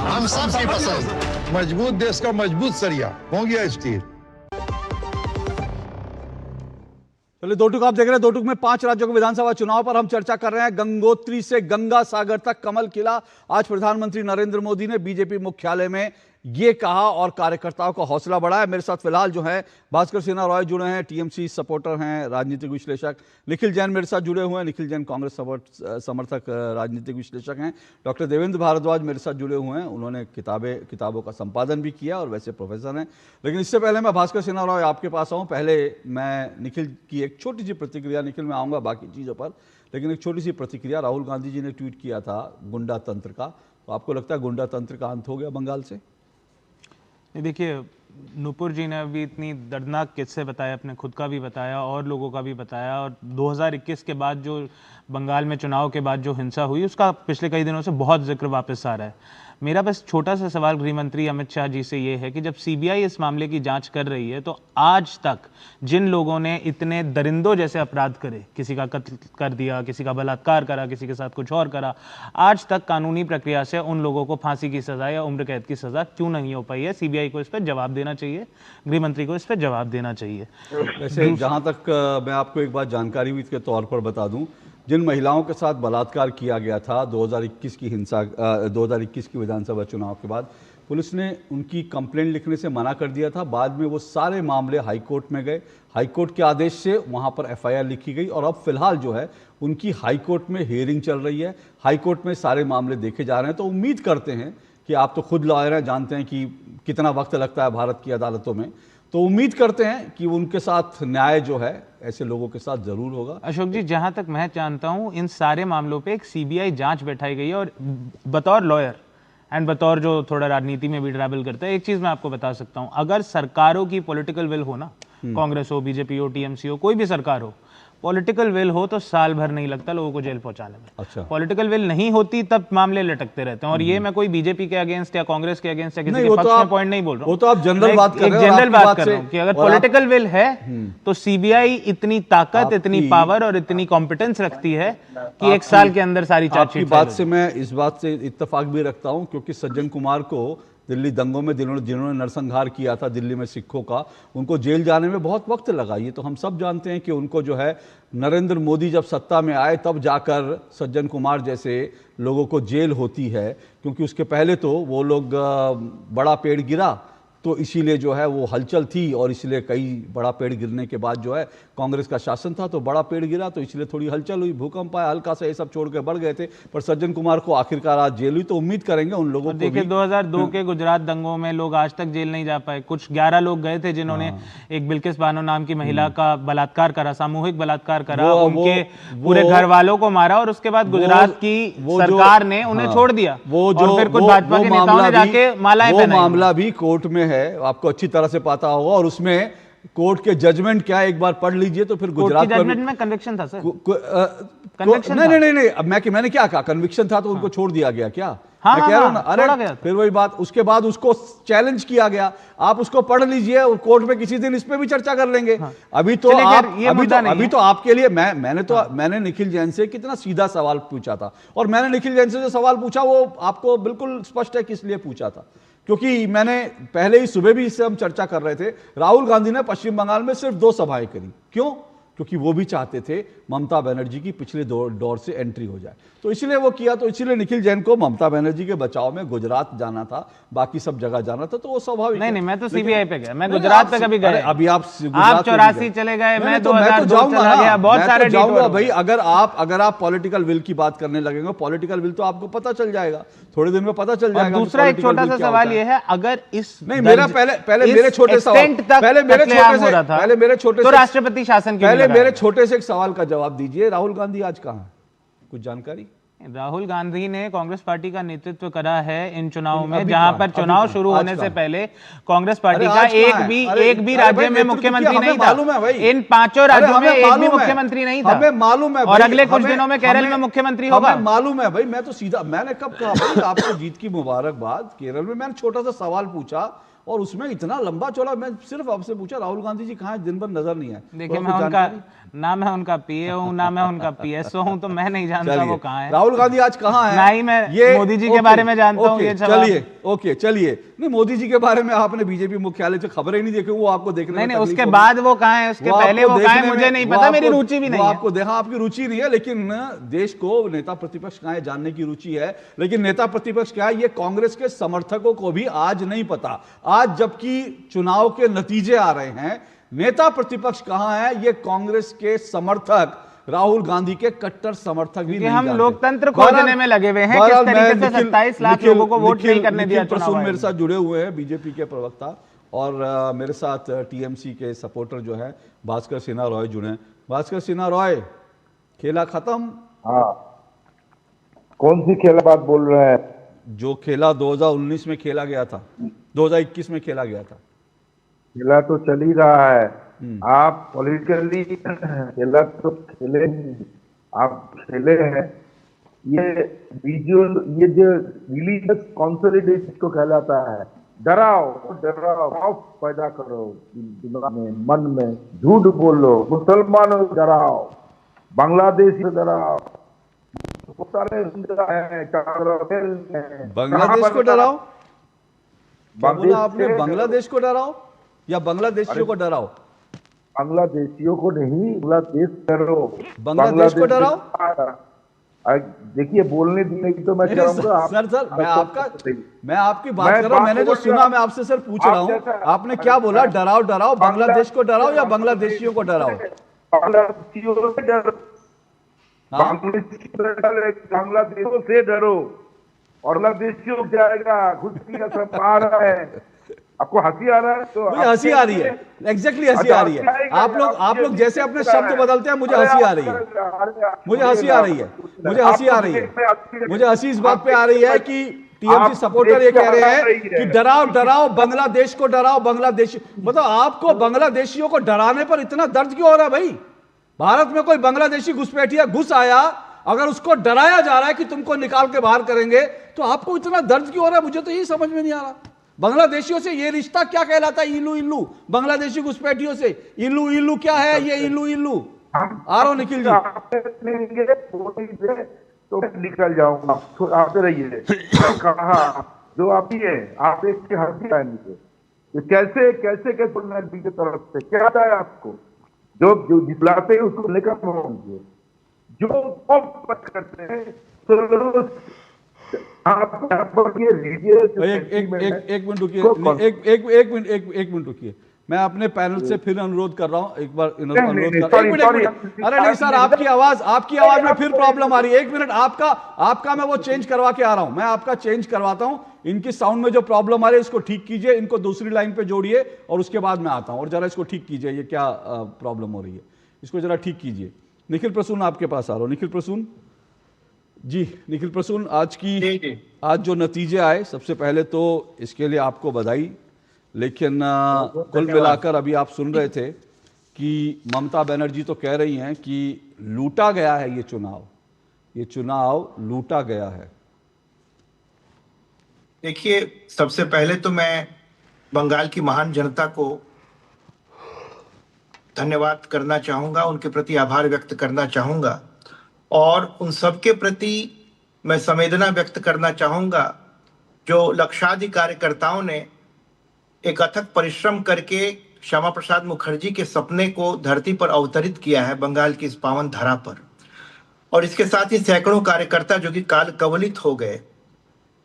हम सबकी पसंद। मजबूत देश का मजबूत सरिया हो गया स्टील। चलिए, दो टुक आप देख रहे हैं। दो टुक में 5 राज्यों के विधानसभा चुनाव पर हम चर्चा कर रहे हैं। गंगोत्री से गंगा सागर तक कमल खिला। आज प्रधानमंत्री नरेंद्र मोदी ने बीजेपी मुख्यालय में ये कहा और कार्यकर्ताओं का हौसला बढ़ाया। मेरे साथ फिलहाल जो है भास्कर सिन्हा रॉय जुड़े हैं, टीएमसी सपोर्टर हैं, राजनीतिक विश्लेषक। निखिल जैन मेरे साथ जुड़े हुए हैं, निखिल जैन कांग्रेस समर्थक राजनीतिक विश्लेषक हैं। डॉक्टर देवेंद्र भारद्वाज मेरे साथ जुड़े हुए हैं, उन्होंने किताबों का संपादन भी किया और वैसे प्रोफेसर हैं। लेकिन इससे पहले मैं भास्कर सिन्हा रॉय आपके पास आऊँ, पहले मैं निखिल की एक छोटी सी प्रतिक्रिया, निखिल मैं आऊँगा बाकी चीज़ों पर, लेकिन एक छोटी सी प्रतिक्रिया। राहुल गांधी जी ने ट्वीट किया था गुंडा तंत्र का, तो आपको लगता है गुंडा तंत्र का अंत हो गया बंगाल से? देखिए, नूपुर जी ने अभी इतनी दर्दनाक किस्से बताए, अपने खुद का भी बताया और लोगों का भी बताया, और 2021 के बाद जो बंगाल में चुनाव के बाद जो हिंसा हुई उसका पिछले कई दिनों से बहुत जिक्र वापस आ रहा है। मेरा बस छोटा सा सवाल गृह मंत्री अमित शाह जी से ये है कि जब सीबीआई इस मामले की जांच कर रही है, तो आज तक जिन लोगों ने इतने दरिंदों जैसे अपराध करे, किसी का कत्ल कर दिया, किसी का बलात्कार करा, किसी के साथ कुछ और करा, आज तक कानूनी प्रक्रिया से उन लोगों को फांसी की सजा या उम्र कैद की सजा क्यों नहीं हो पाई है? सीबीआई को इस पर जवाब देना चाहिए, गृह मंत्री को इस पर जवाब देना चाहिए। वैसे जहां तक मैं आपको एक बात जानकारी हुई के तौर पर बता दूं, जिन महिलाओं के साथ बलात्कार किया गया था 2021 की हिंसा 2021 की विधानसभा चुनाव के बाद, पुलिस ने उनकी कंप्लेंट लिखने से मना कर दिया था। बाद में वो सारे मामले हाईकोर्ट में गए, हाईकोर्ट के आदेश से वहाँ पर एफआईआर लिखी गई और अब फिलहाल जो है उनकी हाईकोर्ट में हियरिंग चल रही है। हाईकोर्ट में सारे मामले देखे जा रहे हैं। तो उम्मीद करते हैं कि आप तो खुद लॉयर हैं, जानते हैं कि कितना वक्त लगता है भारत की अदालतों में, तो उम्मीद करते हैं कि उनके साथ न्याय जो है ऐसे लोगों के साथ जरूर होगा। अशोक जी, जहां तक मैं जानता हूं, इन सारे मामलों पे एक सीबीआई जांच बैठाई गई है, और बतौर लॉयर एंड बतौर जो थोड़ा राजनीति में भी ट्रैवल करता है, एक चीज मैं आपको बता सकता हूं, अगर सरकारों की पॉलिटिकल विल हो ना, कांग्रेस हो, बीजेपी हो, टीएमसी हो, कोई भी सरकार हो, पॉलिटिकल विल हो तो साल भर नहीं लगता लोगों को जेल पहुंचाने में। अच्छा, पॉलिटिकल विल नहीं होती तब मामले लटकते रहते हैं। और ये मैं कोई बीजेपी के अगेंस्ट या कांग्रेस के अगेंस्ट या किसी के पक्ष में पॉइंट नहीं बोल रहा हूं, वो तो आप जनरल बात कर रहे हो। जनरल बात कर रहा हूं कि अगर पॉलिटिकल विल है तो सीबीआई इतनी ताकत, इतनी पावर और इतनी कॉम्पिटेंस रखती है कि 1 साल के अंदर सारी चार्जशीट। बात से मैं इस बात से इत्तेफाक भी रखता हूं, क्योंकि सज्जन कुमार को दिल्ली दंगों में जिन्होंने नरसंहार किया था दिल्ली में सिखों का, उनको जेल जाने में बहुत वक्त लगा। ये तो हम सब जानते हैं कि उनको जो है नरेंद्र मोदी जब सत्ता में आए तब जाकर सज्जन कुमार जैसे लोगों को जेल होती है, क्योंकि उसके पहले तो वो लोग बड़ा पेड़ गिरा तो इसीलिए जो है वो हलचल थी, और इसलिए कई बड़ा पेड़ गिरने के बाद जो है कांग्रेस का शासन था तो बड़ा पेड़ गिरा तो इसलिए थोड़ी हलचल हुई, भूकंप आया, हल्का सा ये सब छोड़ के बढ़ गए थे, पर सज्जन कुमार को आखिरकार आज जेल हुई। तो उम्मीद करेंगे उन लोगों को। देखिए 2002 के गुजरात दंगों में लोग आज तक जेल नहीं जा पाए। कुछ 11 लोग गए थे जिन्होंने एक बिल्किस बानो नाम की महिला का बलात्कार करा, सामूहिक बलात्कार करा, उनके पूरे घर वालों को मारा, और उसके बाद गुजरात की सरकार ने उन्हें छोड़ दिया। और फिर कुछ भाजपा के नेताओं ने जाके मालाएं पहनाई। मामला भी कोर्ट में है, आपको अच्छी तरह से पता होगा, और उसमें कोर्ट के जजमेंट क्या है एक बार पढ़ लीजिए तो फिर गुजरात जजमेंट में कन्विक्शन था सर। कन्विक्शन नहीं, अब मैंने क्या कहा, कन्विक्शन था तो उनको छोड़ दिया गया क्या? मैं कह रहा हूं ना, अरे फिर वही बात, उसके बाद उसको चैलेंज किया गया। आप उसको पढ़ लीजिए और कोर्ट में किसी दिन इस पे भी चर्चा कर लेंगे। अभी तो आपके लिए मैंने निखिल जैन से कितना सीधा सवाल पूछा था, और मैंने निखिल जैन से जो सवाल पूछा वो आपको बिल्कुल स्पष्ट है किस लिए पूछा था, क्योंकि मैंने पहले ही सुबह भी इससे हम चर्चा कर रहे थे। राहुल गांधी ने पश्चिम बंगाल में सिर्फ 2 सभाएं करी। क्यों? क्योंकि वो भी चाहते थे ममता बनर्जी की पिछले दौर से एंट्री हो जाए, तो इसलिए वो किया। तो इसलिए निखिल जैन को ममता बनर्जी के बचाव में गुजरात जाना था, बाकी सब जगह जाना था, तो वो स्वाभाविक। नहीं, मैं तो सीबीआई पे गया, मैं गुजरात पे कभी गया। अभी आप 84 चले गए, मैं 2002 चला गया, बहुत सारे जाऊंगा भाई। अगर आप पॉलिटिकल विल की बात करने लगेंगे, पॉलिटिकल विल तो आपको पता चल जाएगा, थोड़े दिन में पता चल जाएगा। दूसरा एक छोटा सा सवाल ये है, अगर इस नहीं मेरा पहले मेरे छोटे सवाल, पहले मेरे छोटे तो राष्ट्रपति शासन पहले मेरे छोटे से एक सवाल का जवाब दीजिए, राहुल गांधी आज कहां है, कुछ जानकारी? राहुल गांधी ने कांग्रेस पार्टी का नेतृत्व करा है इन चुनाव में, जहां पर चुनाव शुरू होने से पहले कांग्रेस पार्टी का एक भी राज्य में मुख्यमंत्री नहीं था। इन 5 राज्यों में एक भी मुख्यमंत्री नहीं था, हमें मालूम है। और अगले कुछ दिनों में केरल में मुख्यमंत्री होगा। मालूम है भाई, मैं तो सीधा, मैंने कब कहा भाई आपको जीत की मुबारकबाद। केरल में मैंने छोटा सा सवाल पूछा और उसमें इतना लंबा चौड़ा, मैं सिर्फ आपसे पूछा राहुल गांधी जी कहाँ हैं, दिन भर नजर नहीं है। देखिए, मैं उनका ना मैं उनका पीए हूँ, ना मैं उनका पीएसओ हूँ, तो मैं नहीं जानता वो कहाँ है। राहुल गांधी आज कहाँ है? ना ही मैं मोदी जी के बारे में जानता हूँ। चलिए नहीं, मोदी जी के बारे में आपने बीजेपी मुख्यालय से खबरें नहीं देखी, वो आपको देखने नहीं, उसके बाद वो कहाँ है, उसके पहले वो कहाँ है मुझे नहीं पता, मेरी रुचि भी नहीं है। आपको देखा, आपकी रुचि नहीं है, लेकिन देश को नेता प्रतिपक्ष कहाँ है जानने की रुचि है। लेकिन नेता प्रतिपक्ष क्या है, ये कांग्रेस के समर्थकों को भी आज नहीं पता। आज जबकि चुनाव के नतीजे आ रहे हैं, नेता प्रतिपक्ष कहां है, ये कांग्रेस के समर्थक, राहुल गांधी के कट्टर समर्थक भी नहीं जानते। हम लोकतंत्र खोजने में लगे हुए हैं, किस तरीके से 27 लाख लोगों को वोट नहीं करने दिया चुनाव में। मेरे साथ जुड़े हुए हैं बीजेपी के प्रवक्ता, और मेरे साथ टीएमसी के सपोर्टर जो है भास्कर सिन्हा रॉय जुड़े हैं। भास्कर सिन्हा रॉय, खेला खत्म? हाँ, कौन सी खेला बात बोल रहे हैं? जो खेला 2019 में खेला गया था, 2021 में खेला गया था, खेला तो चल ही रहा है। आप पॉलिटिकली खेला तो खेले, आप खेले हैं। ये विजुअल, ये जो रिलीजियस कंसोलिडेशन को कहलाता है, डराओ खौफ पैदा करो दिमाग में, मन में, झूठ बोलो, मुसलमानों को डराओ, बांग्लादेश को डराओ, बांग्लादेश को डराओ। बोला आपने बांग्लादेश को डराओ या बांग्लादेशियों को डराओ? बांग्लादेशियों को नहीं, बांग्लादेश डरो, बांग्लादेश को डराओ। देखिए, बोलने देने की तो मैं चाहूंगा। सर मैं आपकी बात कर रहा हूं, मैंने जो सुना मैं आपसे सर पूछ रहा हूं, आपने क्या बोला? डराओ, बांग्लादेश को डराओ या बांग्लादेशियों को डराओ? बांग्लादेशियों से डरो, बांग्लादेशों से डरो, और बांग्लादेशियों जाएगा घुस की सब आ रहा है। आपको हंसी आ रहा है? तो मुझे हंसी आ रही है, एग्जैक्टली हंसी आ रही है। आप लोग जैसे अपने शब्द बदलते हैं, मुझे हंसी आ रही है, मुझे हंसी आ रही है। मुझे हंसी इस बात पे आ रही है कि टीएमसी सपोर्टर ये कह रहे हैं कि डराओ बांग्लादेश को डराओ, बांग्लादेश, मतलब आपको बांग्लादेशियों को डराने पर इतना दर्द क्यों हो रहा है भाई? भारत में कोई बांग्लादेशी घुसपैठिया घुस आया, अगर उसको डराया जा रहा है कि तुमको निकाल के बाहर करेंगे, तो आपको इतना दर्द क्यों हो रहा है? मुझे तो यही समझ में नहीं आ रहा। बांग्लादेशियों से ये रिश्ता क्या कहलाता है? इल्लू, बांग्लादेशी घुसपैठियों से इल्लू क्या है? ये इल्लू आ रहा हूं निखिल जी, तो निकल जाऊंगा, तो आते रहिए। कहा जो आप ही है, आप एक हंसी है नीचे, कैसे बोलना है की तरफ से? क्या आता है आपको? जो जितलाते हैं उसको लेकर होंगे, जो करते हैं तो एक मिनट रुकिए, मैं अपने पैनल से फिर अनुरोध कर रहा हूं, एक बार अनुरोध कर, एक मिनट। अरे नहीं सर, आपकी आवाज में फिर प्रॉब्लम आ रही है। एक मिनट, आपका मैं वो चेंज करवा के आ रहा हूं, मैं आपका चेंज करवाता हूं। इनकी साउंड में जो प्रॉब्लम आ रही है इसको ठीक कीजिए, इनको दूसरी लाइन पे जोड़िए और उसके बाद मैं आता हूं, और जरा इसको ठीक कीजिए, ये क्या प्रॉब्लम हो रही है, इसको जरा ठीक कीजिए। निखिल प्रसून आपके पास आ रहा हूं। निखिल प्रसून जी, निखिल प्रसून, आज जो नतीजे आए, सबसे पहले तो इसके लिए आपको बधाई। लेकिन कुल मिलाकर अभी आप सुन रहे थे कि ममता बनर्जी तो कह रही हैं कि लूटा गया है ये चुनाव लूटा गया है। देखिए, सबसे पहले तो मैं बंगाल की महान जनता को धन्यवाद करना चाहूंगा, उनके प्रति आभार व्यक्त करना चाहूंगा, और उन सबके प्रति मैं संवेदना व्यक्त करना चाहूंगा जो लक्षाधिक कार्यकर्ताओं ने एक अथक परिश्रम करके श्यामा प्रसाद मुखर्जी के सपने को धरती पर अवतरित किया है, बंगाल की इस पावन धरा पर। और इसके साथ ही सैकड़ों कार्यकर्ता जो कि काल कवलित हो गए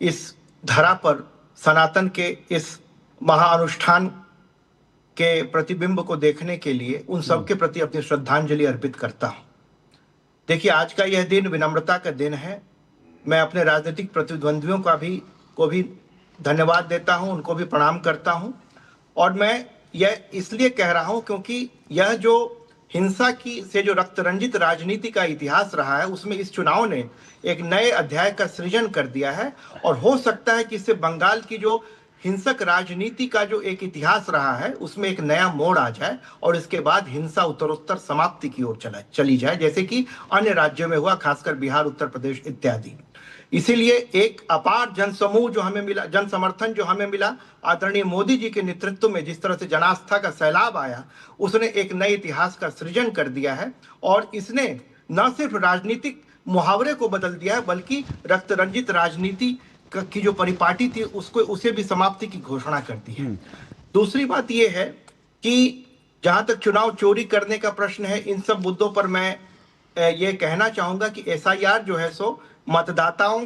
इस धरा पर सनातन के इस महाअनुष्ठान के प्रतिबिंब को देखने के लिए, उन सबके प्रति अपनी श्रद्धांजलि अर्पित करता हूं। देखिए, आज का यह दिन विनम्रता का दिन है। मैं अपने राजनीतिक प्रतिद्वंद्वियों को भी धन्यवाद देता हूं, उनको भी प्रणाम करता हूं। और मैं यह इसलिए कह रहा हूं क्योंकि यह जो हिंसा की से जो रक्त रंजित राजनीति का इतिहास रहा है, उसमें इस चुनाव ने एक नए अध्याय का सृजन कर दिया है। और हो सकता है कि इससे बंगाल की जो हिंसक राजनीति का जो एक इतिहास रहा है, उसमें एक नया मोड़ आ जाए और इसके बाद हिंसा उत्तरोत्तर समाप्ति की ओर चली जाए, जैसे कि अन्य राज्यों में हुआ, खासकर बिहार, उत्तर प्रदेश इत्यादि। इसीलिए एक अपार जनसमूह जो हमें मिला, जन समर्थन जो हमें मिला, आदरणीय मोदी जी के नेतृत्व में जिस तरह से जनास्था का सैलाब आया, उसने एक नए इतिहास का सृजन कर दिया है। और इसने न सिर्फ राजनीतिक मुहावरे को बदल दिया है, बल्कि रक्त रंजित राजनीति की जो परिपाटी थी उसे भी समाप्ति की घोषणा कर दी है। दूसरी बात यह है कि जहां तक चुनाव चोरी करने का प्रश्न है, इन सब मुद्दों पर मैं ये कहना चाहूंगा कि एसआईआर जो है सो मतदाताओं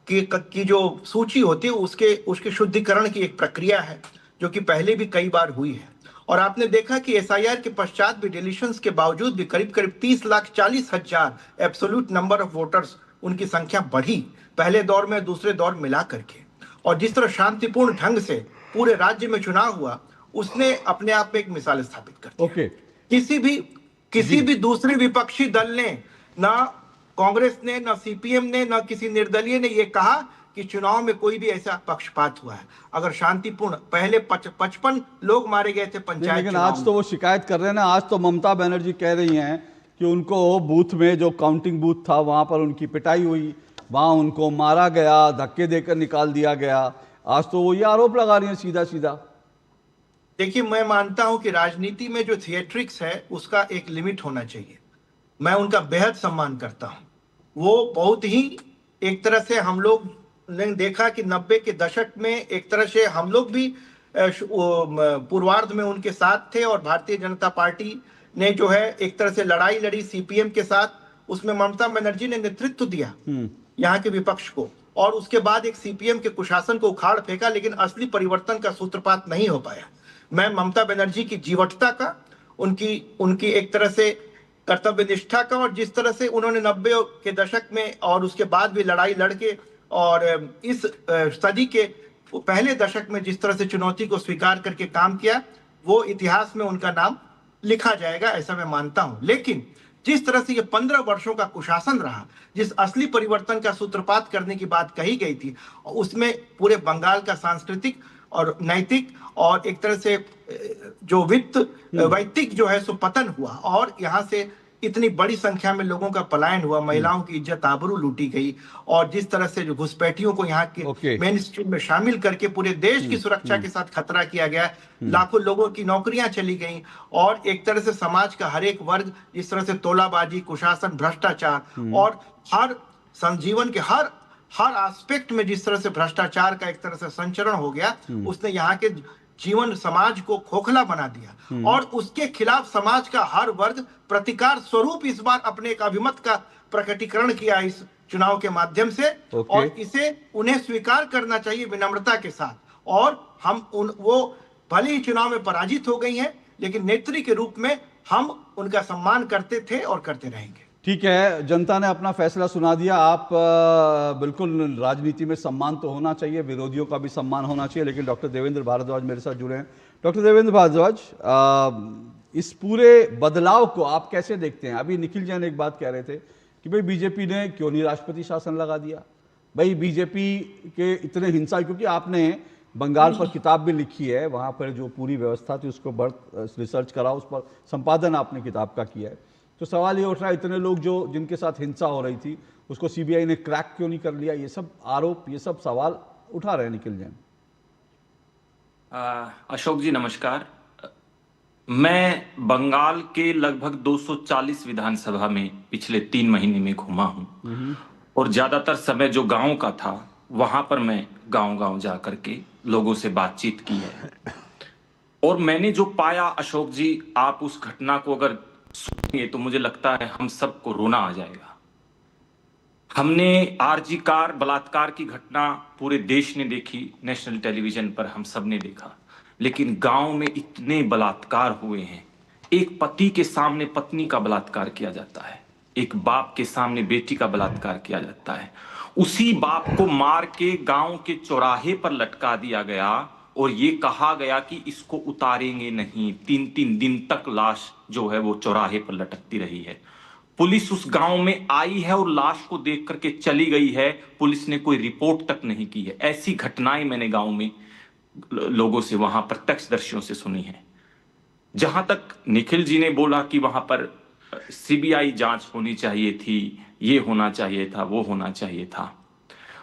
की जो सूची होती है उसके शुद्धिकरण की एक प्रक्रिया है, जो कि पहले भी कई बार हुई है। और आपने देखा कि एसआईआर के पश्चात भी डिलीशंस के बावजूद भी करीब 30,40,000 एब्सोल्यूट नंबर ऑफ वोटर्स, उनकी संख्या बढ़ी पहले दौर में दूसरे दौर मिला करके। और जिस तरह शांतिपूर्ण ढंग से पूरे राज्य में चुनाव हुआ, उसने अपने आप में एक मिसाल स्थापित कर दी। किसी भी दूसरे विपक्षी दल ने, ना कांग्रेस ने, ना सीपीएम ने, ना किसी निर्दलीय ने यह कहा कि चुनाव में कोई भी ऐसा पक्षपात हुआ है। अगर शांतिपूर्ण, पहले 55 लोग मारे गए थे पंचायत, लेकिन आज तो वो शिकायत कर रहे हैं ना। आज तो ममता बनर्जी कह रही हैं कि उनको बूथ में, जो काउंटिंग बूथ था, वहां पर उनकी पिटाई हुई, वहां उनको मारा गया, धक्के देकर निकाल दिया गया। आज तो वो ये आरोप लगा रही हैं सीधा सीधा। देखिए, मैं मानता हूं कि राजनीति में जो थिएट्रिक्स है उसका एक लिमिट होना चाहिए। मैं उनका बेहद सम्मान करता हूं। वो बहुत ही, एक तरह से हम लोग ने देखा कि 90 के दशक में एक तरह से हम लोग भी पूर्वार्ध में उनके साथ थे, और भारतीय जनता पार्टी ने जो है एक तरह से लड़ाई लड़ी सीपीएम के साथ। उसमें ममता बनर्जी ने नेतृत्व दिया यहाँ के विपक्ष को, और उसके बाद एक सीपीएम के कुशासन को उखाड़ फेंका, लेकिन असली परिवर्तन का सूत्रपात नहीं हो पाया। मैं ममता बनर्जी की जीवटता का, उनकी एक तरह से कर्तव्य निष्ठा का, और जिस तरह से उन्होंने 90 के दशक में और उसके बाद भी लड़ाई लड़के, और इस सदी के पहले दशक में जिस तरह से चुनौती को स्वीकार करके काम किया, वो इतिहास में उनका नाम लिखा जाएगा, ऐसा मैं मानता हूं। लेकिन जिस तरह से ये 15 वर्षों का कुशासन रहा, जिस असली परिवर्तन का सूत्रपात करने की बात कही गई थी, उसमें पूरे बंगाल का सांस्कृतिक और नैतिक और एक तरह से जो वैयक्तिक जो है सो पतन हुआ, और यहाँ से इतनी बड़ी संख्या में लोगों का पलायन हुआ, महिलाओं की इज्जत आबरू लूटी गई, और जिस तरह से जो घुसपैठियों को यहाँ के मेन स्ट्रीम में शामिल करके पूरे देश की सुरक्षा के साथ खतरा किया गया, लाखों लोगों की नौकरियां चली गई, और एक तरह से समाज का हर एक वर्ग जिस तरह से तोलाबाजी, कुशासन, भ्रष्टाचार, और हर संजीवन के हर एस्पेक्ट में जिस तरह से भ्रष्टाचार का एक तरह से संचरण हो गया, उसने यहाँ के जीवन समाज को खोखला बना दिया। और उसके खिलाफ समाज का हर वर्ग प्रतिकार स्वरूप इस बार अपने एक अभिमत का प्रकटीकरण किया इस चुनाव के माध्यम से, और इसे उन्हें स्वीकार करना चाहिए विनम्रता के साथ। और वो भले ही चुनाव में पराजित हो गई हैं, लेकिन नेत्री के रूप में हम उनका सम्मान करते थे और करते रहेंगे। ठीक है, जनता ने अपना फैसला सुना दिया। आप बिल्कुल, राजनीति में सम्मान तो होना चाहिए, विरोधियों का भी सम्मान होना चाहिए, लेकिन डॉक्टर देवेंद्र भारद्वाज मेरे साथ जुड़े हैं। डॉक्टर देवेंद्र भारद्वाज, इस पूरे बदलाव को आप कैसे देखते हैं? अभी निखिल जैन एक बात कह रहे थे कि भाई बीजेपी ने क्यों नहीं राष्ट्रपति शासन लगा दिया। भाई बीजेपी के इतने हिंसा, क्योंकि आपने बंगाल पर किताब भी लिखी है, वहाँ पर जो पूरी व्यवस्था थी उसको रिसर्च करा, उस पर संपादन आपने किताब का किया है। तो सवाल ये उठ रहा है, इतने लोग जिनके साथ हिंसा हो रही थी उसको सीबीआई ने क्रैक क्यों नहीं कर लिया? ये सब आरोप, ये सब सवाल उठा रहे हैं निखिल जैन। अशोक जी नमस्कार। मैं बंगाल के लगभग 240 विधानसभा में पिछले 3 महीने में घूमा हूं, और ज्यादातर समय जो गांव का था वहां पर मैं गांव-गांव जा करके लोगों से बातचीत की है। और मैंने जो पाया अशोक जी, आप उस घटना को अगर सुनेंगे तो मुझे लगता है हम सबको रोना आ जाएगा। हमने आरजी कार बलात्कार की घटना पूरे देश ने देखी, नेशनल टेलीविजन पर हम सब ने देखा, लेकिन गांव में इतने बलात्कार हुए हैं। एक पति के सामने पत्नी का बलात्कार किया जाता है, एक बाप के सामने बेटी का बलात्कार किया जाता है। उसी बाप को मार के गांव के चौराहे पर लटका दिया गया और ये कहा गया कि इसको उतारेंगे नहीं। 3-3 दिन तक लाश जो है वो चौराहे पर लटकती रही है। पुलिस उस गांव में आई है और लाश को देख करके चली गई है, पुलिस ने कोई रिपोर्ट तक नहीं की है। ऐसी घटनाएं मैंने गांव में लोगों से, वहां प्रत्यक्षदर्शियों से सुनी है। जहां तक निखिल जी ने बोला कि वहां पर सीबीआई जांच होनी चाहिए थी, ये होना चाहिए था, वो होना चाहिए था।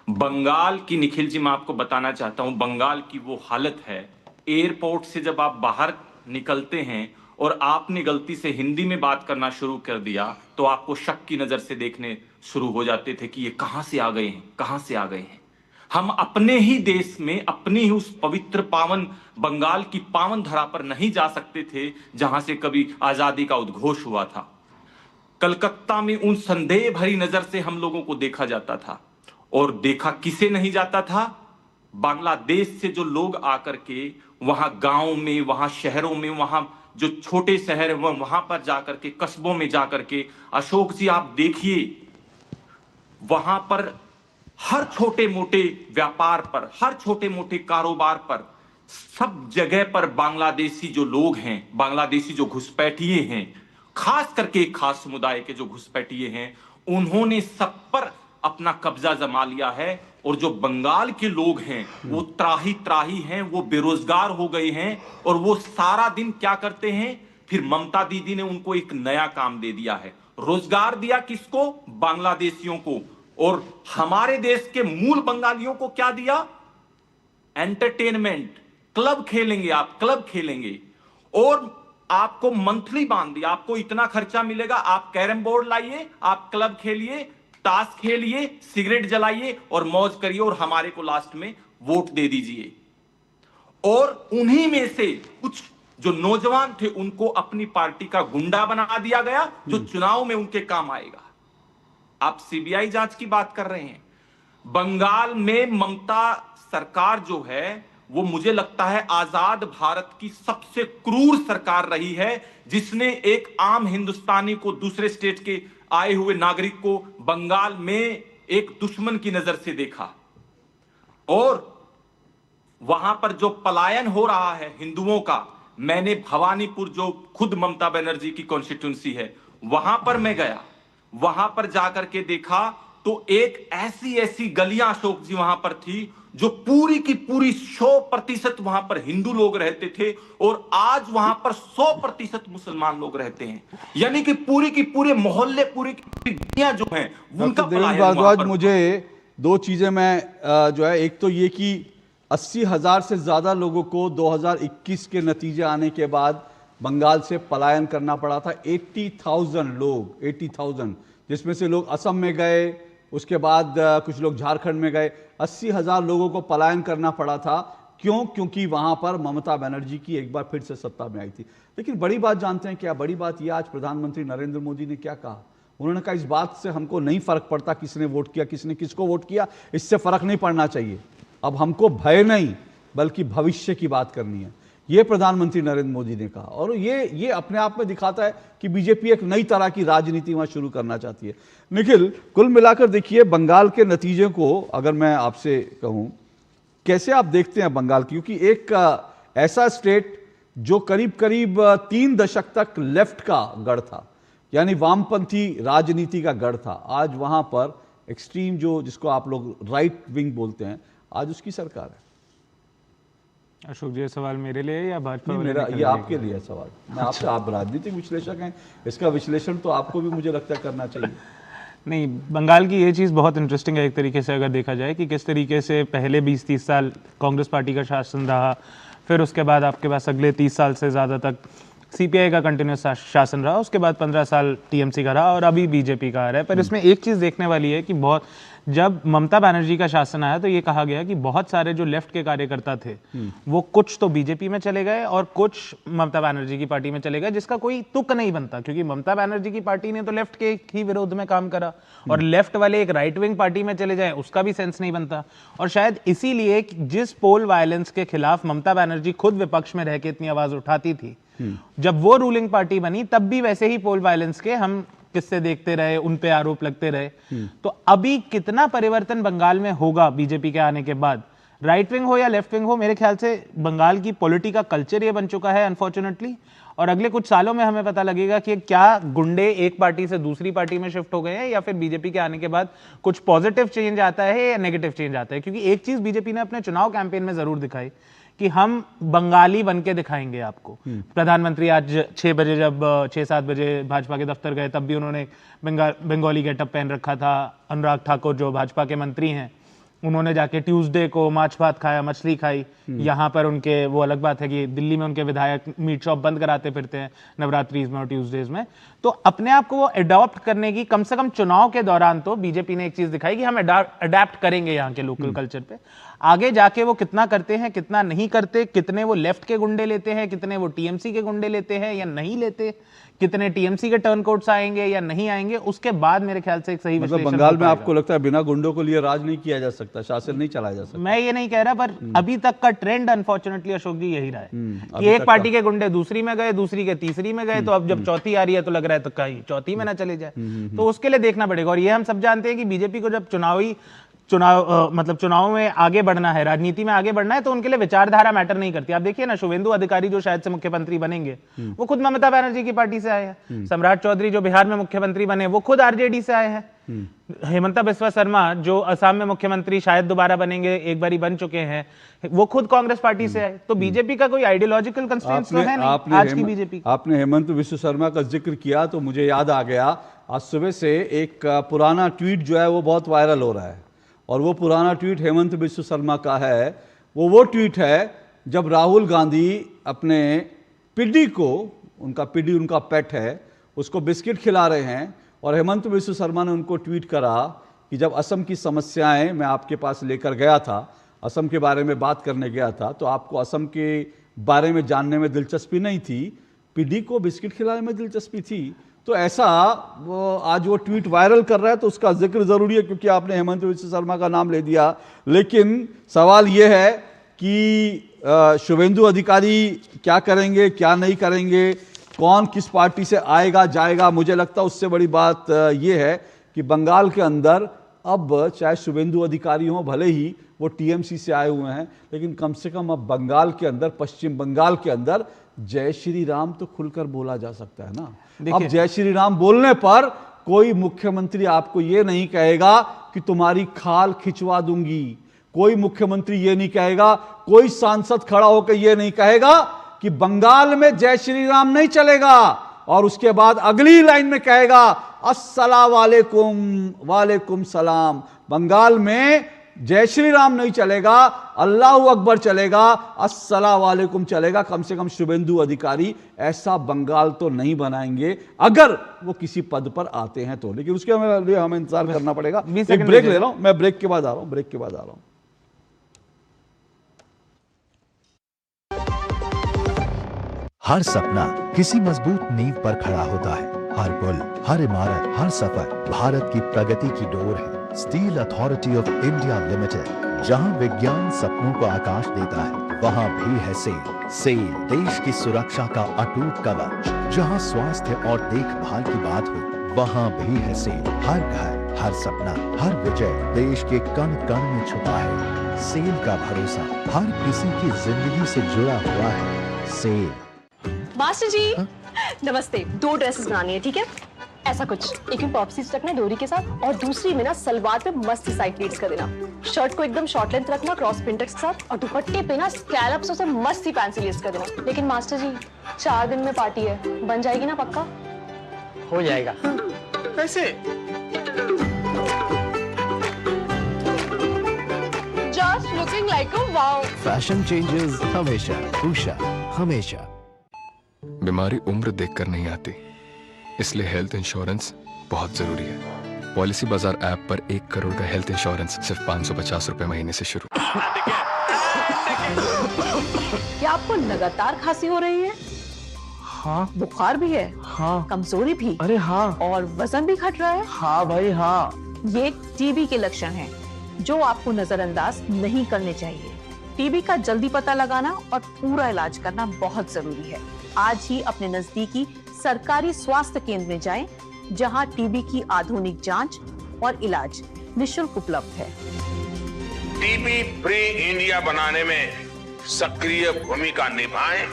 बंगाल की, निखिल जी मैं आपको बताना चाहता हूं, बंगाल की वो हालत है, एयरपोर्ट से जब आप बाहर निकलते हैं और आपने गलती से हिंदी में बात करना शुरू कर दिया तो आपको शक की नजर से देखने शुरू हो जाते थे कि ये कहां से आ गए हैं, कहां से आ गए हैं। हम अपने ही देश में, अपनी ही उस पवित्र पावन बंगाल की पावन धरा पर नहीं जा सकते थे जहां से कभी आजादी का उद्घोष हुआ था। कलकत्ता में उन संदेह भरी नजर से हम लोगों को देखा जाता था, और देखा किसे नहीं जाता था? बांग्लादेश से जो लोग आकर के वहां गांव में, वहां शहरों में, वहां जो छोटे शहर है वहां पर जाकर के, कस्बों में जाकर के, अशोक जी आप देखिए वहां पर हर छोटे मोटे व्यापार पर, हर छोटे मोटे कारोबार पर, सब जगह पर बांग्लादेशी जो लोग हैं, बांग्लादेशी जो घुसपैठिए हैं, खास करके एक खास समुदाय के जो घुसपैठिए हैं, उन्होंने सब पर अपना कब्जा जमा लिया है। और जो बंगाल के लोग हैं वो त्राही त्राही हैं, वो बेरोजगार हो गए हैं, और वो सारा दिन क्या करते हैं? फिर ममता दीदी ने उनको एक नया काम दे दिया है, रोजगार दिया किसको? बांग्लादेशियों को। और हमारे देश के मूल बंगालियों को क्या दिया? एंटरटेनमेंट, क्लब खेलेंगे आप, क्लब खेलेंगे, और आपको मंथली बांध दिया, आपको इतना खर्चा मिलेगा, आप कैरम बोर्ड लाइए, आप क्लब खेलिए, ताश खेलिए, सिगरेट जलाइए और मौज करिए, और हमारे को लास्ट में वोट दे दीजिए। और उन्हीं में से कुछ जो नौजवान थे उनको अपनी पार्टी का गुंडा बना दिया गया, जो चुनाव में उनके काम आएगा। आप सीबीआई जांच की बात कर रहे हैं। बंगाल में ममता सरकार जो है वो मुझे लगता है आजाद भारत की सबसे क्रूर सरकार रही है, जिसने एक आम हिंदुस्तानी को, दूसरे स्टेट के आए हुए नागरिक को बंगाल में एक दुश्मन की नजर से देखा। और वहां पर जो पलायन हो रहा है हिंदुओं का, मैंने भवानीपुर, जो खुद ममता बनर्जी की कॉन्स्टिट्यूंसी है, वहां पर मैं गया, वहां पर जाकर के देखा तो एक ऐसी ऐसी गलियां अशोक जी वहां पर थी जो पूरी की पूरी 100% वहां पर हिंदू लोग रहते थे, और आज वहां पर 100% मुसलमान लोग रहते हैं। यानी कि पूरी की पूरे मोहल्ले, पूरी की पूरी गलियां जो हैं उनका पलायन वहां भारद्वाज, पर। मुझे दो चीजें मैं जो है, एक तो ये कि 80,000 से ज्यादा लोगों को 2021 के नतीजे आने के बाद बंगाल से पलायन करना पड़ा था। 80,000 लोग, 80,000, जिसमें से लोग असम में गए, उसके बाद कुछ लोग झारखंड में गए। 80,000 लोगों को पलायन करना पड़ा था। क्यों? क्योंकि वहां पर ममता बनर्जी की एक बार फिर से सत्ता में आई थी। लेकिन बड़ी बात जानते हैं क्या? बड़ी बात यह, आज प्रधानमंत्री नरेंद्र मोदी ने क्या कहा? उन्होंने कहा इस बात से हमको नहीं फर्क पड़ता किसने वोट किया, किसने किसको वोट किया, इससे फर्क नहीं पड़ना चाहिए। अब हमको भय नहीं बल्कि भविष्य की बात करनी है, ये प्रधानमंत्री नरेंद्र मोदी ने कहा। और ये अपने आप में दिखाता है कि बीजेपी एक नई तरह की राजनीति वहां शुरू करना चाहती है। निखिल, कुल मिलाकर देखिए बंगाल के नतीजे को अगर मैं आपसे कहूं, कैसे आप देखते हैं बंगाल की? क्योंकि एक ऐसा स्टेट जो करीब करीब 3 दशक तक लेफ्ट का गढ़ था, यानी वामपंथी राजनीति का गढ़ था, आज वहां पर एक्सट्रीम, जो जिसको आप लोग राइट विंग बोलते हैं, आज उसकी सरकार है। अशोक जी, सवाल मेरे लिए या भाजपा? मेरा, ये आपके लिए सवाल। मैं आपसे, आप राजनीतिक विश्लेषक हैं, इसका विश्लेषण तो आपको भी मुझे लगता है करना चाहिए। नहीं, बंगाल की ये चीज़ बहुत इंटरेस्टिंग है एक तरीके से, अगर देखा जाए कि किस तरीके से पहले 20-30 साल कांग्रेस पार्टी का शासन रहा, फिर उसके बाद आपके पास अगले 30 साल से ज़्यादा तक सीपीआई का कंटिन्यूस शासन रहा, उसके बाद 15 साल टीएमसी का रहा और अभी बीजेपी का आ रहा है। पर इसमें एक चीज़ देखने वाली है कि बहुत जब ममता बनर्जी का शासन आया तो ये कहा गया कि बहुत सारे जो लेफ्ट के कार्यकर्ता थे वो कुछ तो बीजेपी में चले गए और कुछ ममता बनर्जी की पार्टी में चले गए, जिसका कोई तुक नहीं बनता, क्योंकि ममता बनर्जी की पार्टी ने तो लेफ्ट के ही विरोध में काम करा और लेफ्ट वाले एक राइट विंग पार्टी में चले जाए उसका भी सेंस नहीं बनता। और शायद इसीलिए जिस पोल वायलेंस के खिलाफ ममता बनर्जी खुद विपक्ष में रह के इतनी आवाज उठाती थी, जब वो रूलिंग पार्टी बनी तब भी वैसे ही पोल वायलेंस के हम किस्से देखते रहे, उन पे आरोप लगते रहे। तो अभी कितना परिवर्तन बंगाल में होगा बीजेपी के आने के बाद, राइट विंग हो या लेफ्ट विंग हो, मेरे ख्याल से बंगाल की पॉलिटी का कल्चर ये बन चुका है अनफॉर्चुनेटली। और अगले कुछ सालों में हमें पता लगेगा कि क्या गुंडे एक पार्टी से दूसरी पार्टी में शिफ्ट हो गए हैं या फिर बीजेपी के आने के बाद कुछ पॉजिटिव चेंज आता है या नेगेटिव चेंज आता है। क्योंकि एक चीज बीजेपी ने अपने चुनाव कैंपेन में जरूर दिखाई कि हम बंगाली बन के दिखाएंगे आपको। प्रधानमंत्री आज 6 बजे जब 6-7 बजे भाजपा के दफ्तर गए तब भी उन्होंने बंगाली गेटअप पहन रखा था। अनुराग ठाकुर जो भाजपा के मंत्री हैं उन्होंने जाके ट्यूसडे को माछ भात खाया, मछली खाई। यहाँ पर उनके वो अलग बात है कि दिल्ली में उनके विधायक मीट शॉप बंद कराते फिरते हैं नवरात्रीज में और ट्यूसडेज में। तो अपने आप को वो अडॉप्ट करने की कम से कम चुनाव के दौरान तो बीजेपी ने एक चीज दिखाई कि हम अडैप्ट करेंगे यहाँ के लोकल कल्चर पे। आगे जाके वो कितना करते हैं कितना नहीं करते, कितने वो लेफ्ट के गुंडे लेते हैं, कितने वो टीएमसी के गुंडे लेते हैं या नहीं लेते, कितने टीएमसी के टर्नकोट्स आएंगे या नहीं आएंगे, उसके बाद मेरे ख्याल से एक सही मतलब बंगाल में आपको लगता है बिना गुंडों को लिए राज नहीं किया जा सकता, शासन नहीं चलाया जा सकता? मैं ये नहीं कह रहा, पर अभी तक का ट्रेंड अनफॉर्चुनेटली अशोक जी यही रहा है कि एक पार्टी के गुंडे दूसरी में गए, दूसरी के तीसरी में गए, तो अब जब चौथी आ रही है तो लग रहा है तो कहीं चौथी में ना चले जाए। तो उसके लिए देखना पड़ेगा। और ये हम सब जानते हैं कि बीजेपी को जब चुनाव में आगे बढ़ना है, राजनीति में आगे बढ़ना है, तो उनके लिए विचारधारा मैटर नहीं करती। आप देखिए ना, शुभेंदु अधिकारी जो शायद से मुख्यमंत्री बनेंगे वो खुद ममता बनर्जी की पार्टी से आए हैं। सम्राट चौधरी जो बिहार में मुख्यमंत्री बने वो खुद आरजेडी से आए हैं। हेमंता बिस्वा शर्मा जो असम में मुख्यमंत्री शायद दोबारा बनेंगे, एक बारी बन चुके हैं, वो खुद कांग्रेस पार्टी से आए। तो बीजेपी का कोई आइडियोलॉजिकल कंस्ट्रेंट्स तो है नहीं आज की बीजेपी। आपने हेमंत बिस्वा शर्मा का जिक्र किया तो मुझे याद आ गया, आज सुबह से एक पुराना ट्वीट जो है वो बहुत वायरल हो रहा है और वो पुराना ट्वीट हेमंत बिस्वा शर्मा का है। वो ट्वीट है जब राहुल गांधी अपने पिड्डी को, उनका पिड्डी उनका पेट है, उसको बिस्किट खिला रहे हैं और हेमंत बिस्वा शर्मा ने उनको ट्वीट करा कि जब असम की समस्याएं मैं आपके पास लेकर गया था, असम के बारे में बात करने गया था, तो आपको असम के बारे में जानने में दिलचस्पी नहीं थी, पिड्डी को बिस्किट खिलाने में दिलचस्पी थी। तो ऐसा आज वो ट्वीट वायरल कर रहा है तो उसका जिक्र जरूरी है क्योंकि आपने हेमंत बिस्वा शर्मा का नाम ले दिया। लेकिन सवाल ये है कि शुभेंदु अधिकारी क्या करेंगे, क्या नहीं करेंगे, कौन किस पार्टी से आएगा जाएगा। मुझे लगता है उससे बड़ी बात ये है कि बंगाल के अंदर अब चाहे शुभेंदु अधिकारी हो, भले ही वो टीएमसी से आए हुए हैं, लेकिन कम से कम अब बंगाल के अंदर, पश्चिम बंगाल के अंदर जय श्री राम तो खुलकर बोला जा सकता है ना। अब जय श्री राम बोलने पर कोई मुख्यमंत्री आपको ये नहीं कहेगा कि तुम्हारी खाल खिंचवा दूंगी, कोई मुख्यमंत्री ये नहीं कहेगा, कोई सांसद खड़ा होकर ये नहीं कहेगा कि बंगाल में जय श्री राम नहीं चलेगा और उसके बाद अगली लाइन में कहेगा अस्सलाम वालेकुम, वालेकुम सलाम। बंगाल में जय श्री राम नहीं चलेगा, अल्लाह अकबर चलेगा, अस्सलाम वालेकुम चलेगा। कम से कम शुभेंदु अधिकारी ऐसा बंगाल तो नहीं बनाएंगे अगर वो किसी पद पर आते हैं तो। लेकिन उसके लिए हमें इंतजार करना पड़ेगा। एक ब्रेक ले रहा हूं, मैं ब्रेक के बाद आ रहा हूं। हर सपना किसी मजबूत नींव पर खड़ा होता है। हर पुल, हर इमारत, हर सफर भारत की प्रगति की डोर है। Steel authority of India limited, जहां विज्ञान सपनों को आकाश देता है, वहां भी है सेल देश की सुरक्षा का अटूट कवच। जहां स्वास्थ्य और देखभाल की बात हो, वहां भी है सेल। हर घर, हर सपना, हर विजय देश के कण कण में छुपा है। सेल का भरोसा हर किसी की जिंदगी से जुड़ा हुआ है। सेल। मास्टर जी नमस्ते, 2 ड्रेसेस बनानी है, ठीक है? ऐसा कुछ, एक में पॉप्सीज रखना है डोरी के साथ और दूसरी में ना सलवार पे मस्त साइड प्लीट्स कर देना। शर्ट को एकदम शॉर्ट लेंथ रखना क्रॉस प्रिंटेक्स के साथ और दुपट्टे पे ना स्कैलप्स से मस्त सी फैंसी लेस कर देना। लेकिन मास्टर जी 4 दिन में पार्टी है, बन जाएगी ना पक्का? हो जाएगा। कैसे? Just looking like a wow. Fashion changes हमेशा, उषा हमेशा। बीमारी उम्र देखकर नहीं आती, इसलिए हेल्थ इंश्योरेंस बहुत जरूरी है। पॉलिसी बाजार ऐप पर 1 करोड़ का हेल्थ इंश्योरेंस सिर्फ 550 रुपए महीने से शुरू। क्या आपको लगातार खांसी हो रही है? हाँ। बुखार भी है? हाँ। कमजोरी भी? अरे हाँ। और वजन भी घट रहा है? हाँ भाई हाँ। ये टीबी के लक्षण हैं, जो आपको नजरअंदाज नहीं करने चाहिए। टीबी का जल्दी पता लगाना और पूरा इलाज करना बहुत जरूरी है। आज ही अपने नजदीकी सरकारी स्वास्थ्य केंद्र में जाएं, जहां टीबी की आधुनिक जांच और इलाज निशुल्क उपलब्ध है। टीबी फ्री इंडिया बनाने में सक्रिय भूमिका निभाएं।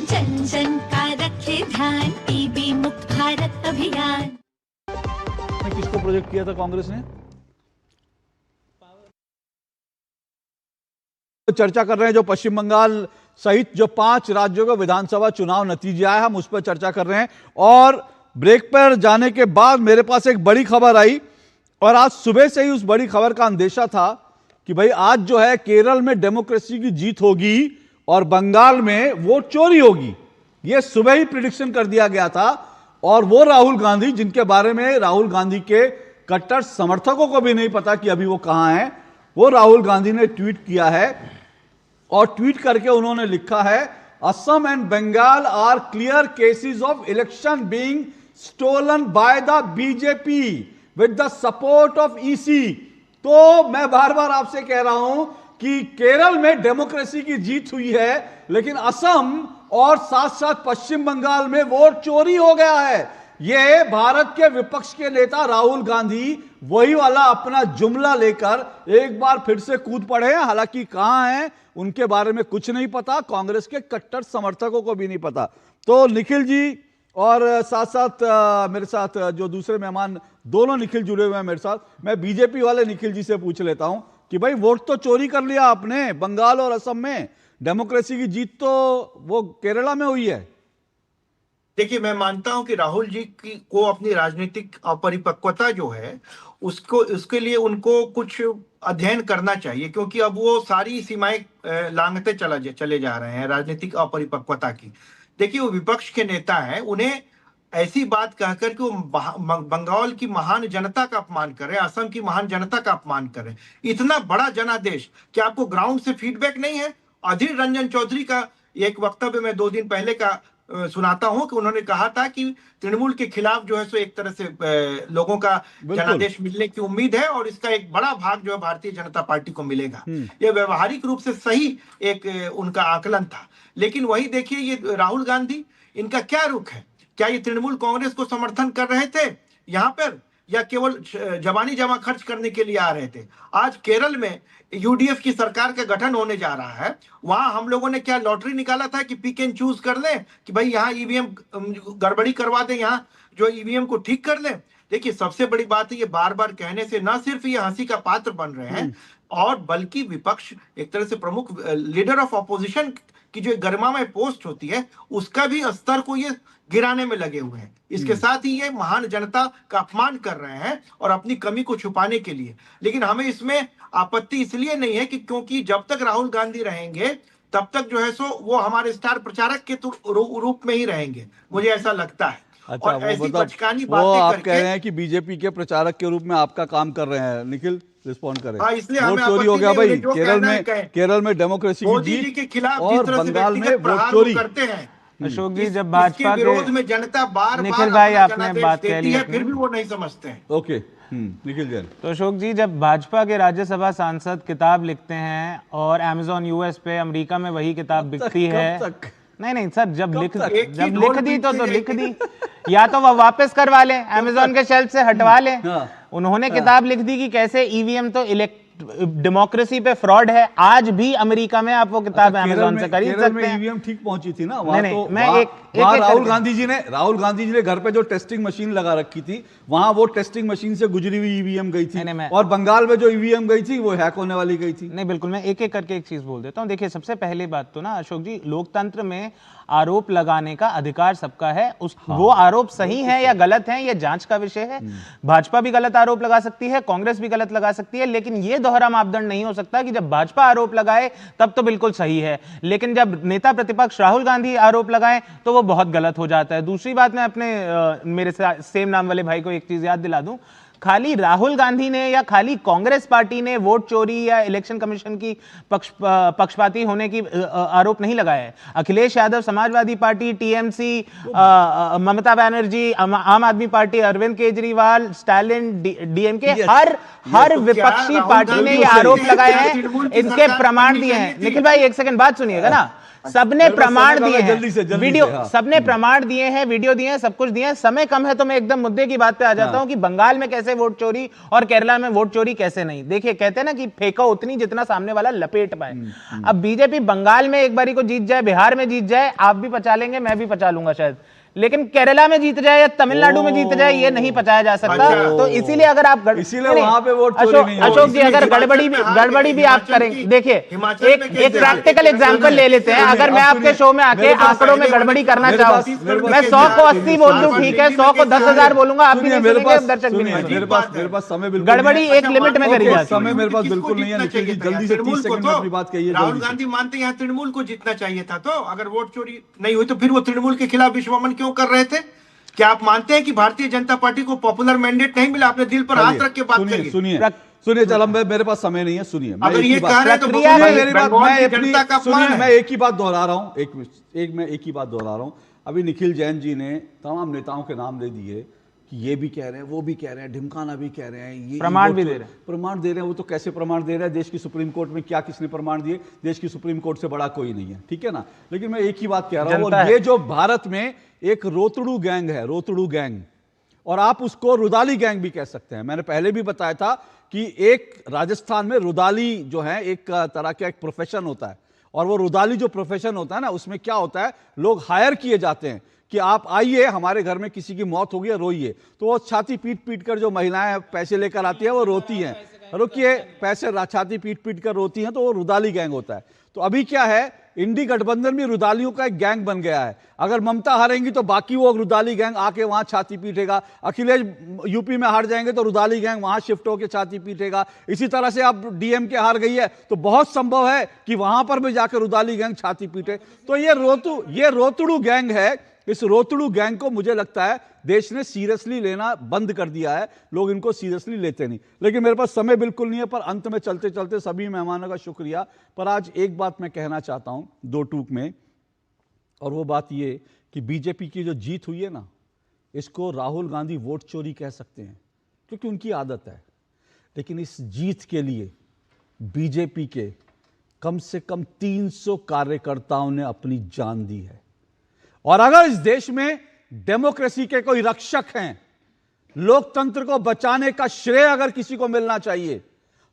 जन जन का रखे ध्यान, टीबी मुक्त भारत अभियान। किसको प्रोजेक्ट किया था कांग्रेस ने? चर्चा कर रहे हैं जो पश्चिम बंगाल सहित जो 5 राज्यों का विधानसभा चुनाव नतीजे आए, हम उस पर चर्चा कर रहे हैं। और ब्रेक पर जाने के बाद मेरे पास एक बड़ी खबर आई, और आज सुबह से ही उस बड़ी खबर का अंदेशा था कि भाई आज जो है केरल में डेमोक्रेसी की जीत होगी और बंगाल में वोट चोरी होगी। यह सुबह ही प्रिडिक्शन कर दिया गया था। और वो राहुल गांधी, जिनके बारे में राहुल गांधी के कट्टर समर्थकों को भी नहीं पता कि अभी वो कहां हैं, वो राहुल गांधी ने ट्वीट किया है। और ट्वीट करके उन्होंने लिखा है, Assam and Bengal are clear cases of election being stolen by the BJP with the support of EC. तो मैं बार बार आपसे कह रहा हूं कि केरल में डेमोक्रेसी की जीत हुई है, लेकिन असम और साथ साथ पश्चिम बंगाल में वोट चोरी हो गया है। ये भारत के विपक्ष के नेता राहुल गांधी वही वाला अपना जुमला लेकर एक बार फिर से कूद पड़े हैं। हालांकि कहां हैं उनके बारे में कुछ नहीं पता, कांग्रेस के कट्टर समर्थकों को भी नहीं पता। तो निखिल जी और साथ साथ मेरे साथ जो दूसरे मेहमान, दोनों निखिल जुड़े हुए हैं मेरे साथ। मैं बीजेपी वाले निखिल जी से पूछ लेता हूं कि भाई वोट तो चोरी कर लिया आपने बंगाल और असम में, डेमोक्रेसी की जीत तो वो केरला में हुई है। देखिए, मैं मानता हूं कि राहुल जी को अपनी राजनीतिक अपरिपक्वता जो है उसके लिए उनको कुछ अध्ययन करना चाहिए, क्योंकि अब वो सारी सीमाएं लांघते चले जा रहे हैं राजनीतिक अपरिपक्वता की। देखिए, वो विपक्ष के नेता हैं, उन्हें ऐसी बात कहकर कि वो बंगाल की महान जनता का अपमान कर रहे हैं, असम की महान जनता का अपमान कर रहे हैं। इतना बड़ा जनादेश, क्या आपको ग्राउंड से फीडबैक नहीं है? अधीर रंजन चौधरी का एक वक्तव्य मैं 2 दिन पहले का सुनाता हूं कि उन्होंने कहा था कि तृणमूल के खिलाफ जो है सो एक तरह से लोगों का जनादेश मिलने की उम्मीद है और इसका एक बड़ा भाग जो है भारतीय जनता पार्टी को मिलेगा। यह व्यवहारिक रूप से सही एक उनका आकलन था। लेकिन वही देखिए, ये राहुल गांधी, इनका क्या रुख है? क्या ये तृणमूल कांग्रेस को समर्थन कर रहे थे यहां पर, या केवल जवानी जमा खर्च करने के लिए आ रहे थे? आज केरल में यूडीएफ की सरकार का गठन होने जा रहा है। वहां हम लोगों ने क्या लॉटरी निकाला था कि पिक एंड चूज कर लें कि भाई यहाँ ईवीएम गड़बड़ी करवा दें, यहाँ जो ईवीएम को ठीक कर लें? देखिए, सबसे बड़ी बात है, ये बार बार कहने से न सिर्फ ये हंसी का पात्र बन रहे हैं, और बल्कि विपक्ष, एक तरह से प्रमुख लीडर ऑफ ऑपोजिशन की जो गरिमामय पोस्ट होती है, उसका भी स्तर को ये गिराने में लगे हुए हैं। इसके साथ ही ये महान जनता का अपमान कर रहे हैं और अपनी कमी को छुपाने के लिए। लेकिन हमें इसमें आपत्ति इसलिए नहीं है कि क्योंकि जब तक राहुल गांधी रहेंगे तब तक जो है सो वो हमारे स्टार प्रचारक के रूप में ही रहेंगे, मुझे ऐसा लगता है। अच्छा, और ऐसी बचकानी वो आप बातें कह रहे हैं कि बीजेपी के प्रचारक के रूप में आपका काम कर रहे हैं। निखिल, रिस्पॉन्ड करें। हाँ, इसलिए वोट चोरी हो गया भाई केरल में डेमोक्रेसी की जीत के खिलाफ और बंगाल में वोट चोरी करते हैं। अशोक जी, जब भाजपा के विरोध में जनता बार निखिल भाई आपने बात कह ली, फिर भी वो नहीं समझते हैं। ओके, निखिल जैन। तो अशोक जी, जब भाजपा के राज्यसभा सांसद किताब लिखते हैं और अमेज़न यूएस पे अमेरिका में वही किताब बिकती है, नहीं सर, जब लिख दी तो लिख दी, या तो वह वापस करवा लें, अमेज़न के शेल्फ से हटवा लें। उन्होंने किताब लिख दी कि कैसे ईवीएम तो डेमोक्रेसी पे फ्रॉड है। आज भी अमेरिका में आप वो किताब अमेज़न से खरीद सकते हैं। ईवीएम ठीक पहुंची थी ना राहुल गांधी जी ने घर पे जो टेस्टिंग मशीन लगा रखी थी, वहां वो टेस्टिंग मशीन से गुजरी हुई ईवीएम गई थी, और बंगाल में जो ईवीएम गई थी वो हैक होने वाली गई थी। नहीं, बिल्कुल, मैं एक एक करके एक चीज बोल देता हूं। देखिए, सबसे पहली बात तो ना अशोक जी, लोकतंत्र में आरोप लगाने का अधिकार सबका है। वो आरोप सही है या गलत है, ये जांच का विषय है। भाजपा भी गलत आरोप लगा सकती है, कांग्रेस भी गलत लगा सकती है, लेकिन ये दोहरा मापदंड नहीं हो सकता कि जब भाजपा आरोप लगाए तब तो बिल्कुल सही है, लेकिन जब नेता प्रतिपक्ष राहुल गांधी आरोप लगाए तो वो बहुत गलत हो जाता है। दूसरी बात, मैं अपने मेरे सेम नाम वाले भाई को एक चीज याद दिला दूं, खाली राहुल गांधी ने या खाली कांग्रेस पार्टी ने वोट चोरी या इलेक्शन कमीशन की पक्षपाती होने की आरोप नहीं लगाया है। Akhilesh Yadav, Samajwadi party, TMC, Mamata Banerjee, Aam Aadmi party, Arvind Kejriwal, Stalin, DMK, हर विपक्षी पार्टी ने ये आरोप लगाए हैं, इनके प्रमाण दिए हैं। निखिल भाई एक सेकंड बात सुनिएगा ना, सबने प्रमाण दिए हैं, वीडियो सबने प्रमाण दिए हैं, वीडियो दिए हैं, सब कुछ दिए हैं। समय कम है तो मैं एकदम मुद्दे की बात पे आ जाता हूं कि बंगाल में कैसे वोट चोरी और केरला में वोट चोरी कैसे नहीं। देखिए, कहते हैं ना कि फेंको उतनी जितना सामने वाला लपेट पाए। अब बीजेपी बंगाल में एक बारी को जीत जाए, बिहार में जीत जाए, आप भी पचा लेंगे, मैं भी पचा लूंगा शायद, लेकिन केरला में जीत जाए या तमिलनाडु में जीत जाए ये नहीं पचाया जा सकता। तो इसीलिए अगर आप वहां पे वोट चोरी नहीं अशोक जी, अगर गड़बड़ी भी आप करेंगे, देखिए एक प्रैक्टिकल एग्जांपल ले लेते हैं। अगर मैं आपके शो में आके आंकड़ों में गड़बड़ी करना चाहूँ, मैं 100 को 80 बोल दूं, ठीक है, 100 को 10,000 बोलूंगा, आप भी नहीं सुनेंगे, दर्शक भी नहीं सुनेंगे। मेरे पास समय बिल्कुल, गड़बड़ी एक लिमिट में करी जाती है। समय मेरे पास बिल्कुल नहीं है, निखिल जी जल्दी से 30 सेकंड में अपनी बात कहिए। राहुल गांधी मानते हैं यहाँ तृणमूल को जीतना चाहिए था, तो अगर वोट चोरी नहीं हुई तो फिर वो तृणमूल के खिलाफ विश्वमन क्यों कर रहे थे? क्या आप मानते हैं कि भारतीय जनता पार्टी को पॉपुलर मैंडेट नहीं मिला? आपने दिल पर हाथ रख के बात करिए। सुनिए चलो, मेरे पास समय नहीं है, सुनिए अगर ये कह रहे हैं तो मैं एक ही बात दोहरा रहा हूं, मैं एक ही बात दोहरा रहा हूं। अभी निखिल जैन जी ने तमाम नेताओं के नाम ले दिए कि ये भी कह रहे हैं, वो भी कह रहे हैं, ढिमकाना भी कह रहे हैं, ये प्रमाण भी दे रहे हैं। प्रमाण दे रहे हैं। वो तो कैसे प्रमाण दे रहे हैं? देश की सुप्रीम कोर्ट में क्या किसने प्रमाण दिए? देश की सुप्रीम कोर्ट से बड़ा कोई नहीं है, ठीक है ना। लेकिन मैं एक ही बात कह रहा हूं, और ये जो भारत में एक रोतड़ू गैंग है, रोतड़ू गैंग, और आप उसको रुदाली गैंग भी कह सकते हैं। मैंने पहले भी बताया था कि एक राजस्थान में रुदाली जो है एक तरह का एक प्रोफेशन होता है, और वो रुदाली जो प्रोफेशन होता है ना, उसमें क्या होता है, लोग हायर किए जाते हैं कि आप आइए, हमारे घर में किसी की मौत हो गई है, रोइए। तो वो छाती पीट पीट कर जो महिलाएं पैसे लेकर आती है वो रोती हैं, रुकिए, पैसे छाती पीट पीट कर रोती हैं, तो वो रुदाली गैंग होता है। तो अभी क्या है, इंडी गठबंधन में रुदालियों का एक गैंग बन गया है। अगर ममता हारेंगी तो बाकी वो रुदाली गैंग आके वहां छाती पीटेगा, अखिलेश यूपी में हार जाएंगे तो रुदाली गैंग वहां शिफ्ट होकर छाती पीटेगा। इसी तरह से अब डीएमके हार गई है तो बहुत संभव है कि वहां पर भी जाकर रुदाली गैंग छाती पीटे। तो ये रोतड़ू गैंग है। इस रोतड़ू गैंग को मुझे लगता है देश ने सीरियसली लेना बंद कर दिया है, लोग इनको सीरियसली लेते नहीं। लेकिन मेरे पास समय बिल्कुल नहीं है, पर अंत में चलते चलते सभी मेहमानों का शुक्रिया। पर आज एक बात मैं कहना चाहता हूं दो टूक में, और वो बात ये कि बीजेपी की जो जीत हुई है ना, इसको राहुल गांधी वोट चोरी कह सकते हैं क्योंकि उनकी आदत है। लेकिन इस जीत के लिए बीजेपी के कम से कम 300 कार्यकर्ताओं ने अपनी जान दी है। और अगर इस देश में डेमोक्रेसी के कोई रक्षक हैं, लोकतंत्र को बचाने का श्रेय अगर किसी को मिलना चाहिए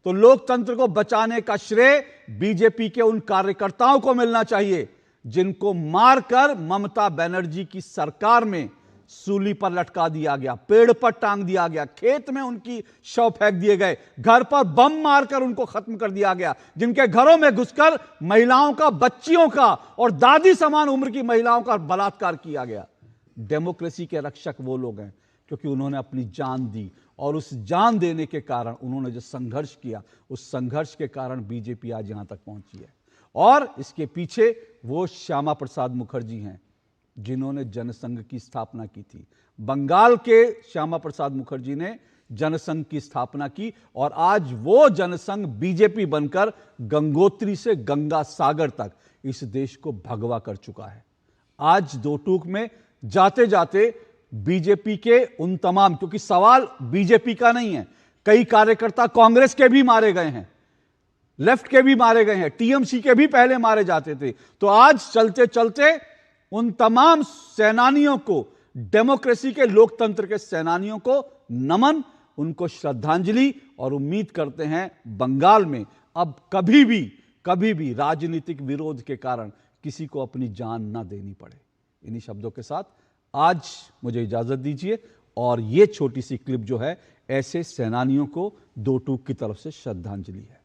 तो लोकतंत्र को बचाने का श्रेय बीजेपी के उन कार्यकर्ताओं को मिलना चाहिए जिनको मारकर ममता बनर्जी की सरकार में सूली पर लटका दिया गया, पेड़ पर टांग दिया गया, खेत में उनकी शव फेंक दिए गए, घर पर बम मारकर उनको खत्म कर दिया गया, जिनके घरों में घुसकर महिलाओं का, बच्चियों का और दादी समान उम्र की महिलाओं का बलात्कार किया गया। डेमोक्रेसी के रक्षक वो लोग हैं क्योंकि उन्होंने अपनी जान दी, और उस जान देने के कारण उन्होंने जो संघर्ष किया, उस संघर्ष के कारण बीजेपी आज यहां तक पहुंची है। और इसके पीछे वो श्यामा प्रसाद मुखर्जी हैं जिन्होंने जनसंघ की स्थापना की थी। बंगाल के श्यामा प्रसाद मुखर्जी ने जनसंघ की स्थापना की, और आज वो जनसंघ बीजेपी बनकर गंगोत्री से गंगा सागर तक इस देश को भगवा कर चुका है। आज दो टूक में जाते जाते बीजेपी के उन तमाम, क्योंकि सवाल बीजेपी का नहीं है, कई कार्यकर्ता कांग्रेस के भी मारे गए हैं, लेफ्ट के भी मारे गए हैं, टीएमसी के भी पहले मारे जाते थे। तो आज चलते चलते उन तमाम सेनानियों को, डेमोक्रेसी के, लोकतंत्र के सेनानियों को नमन, उनको श्रद्धांजलि, और उम्मीद करते हैं बंगाल में अब कभी भी राजनीतिक विरोध के कारण किसी को अपनी जान ना देनी पड़े। इन्हीं शब्दों के साथ आज मुझे इजाजत दीजिए, और ये छोटी सी क्लिप जो है ऐसे सेनानियों को दो टूक की तरफ से श्रद्धांजलि है।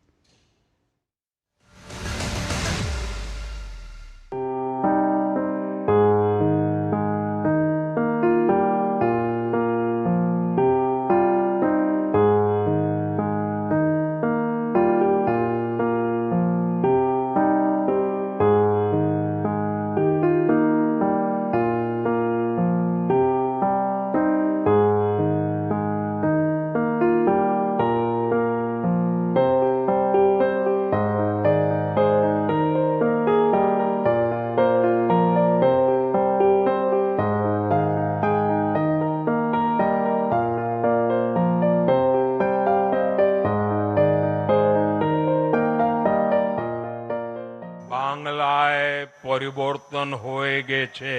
বাংলায় পরিবর্তন হয়ে গেছে।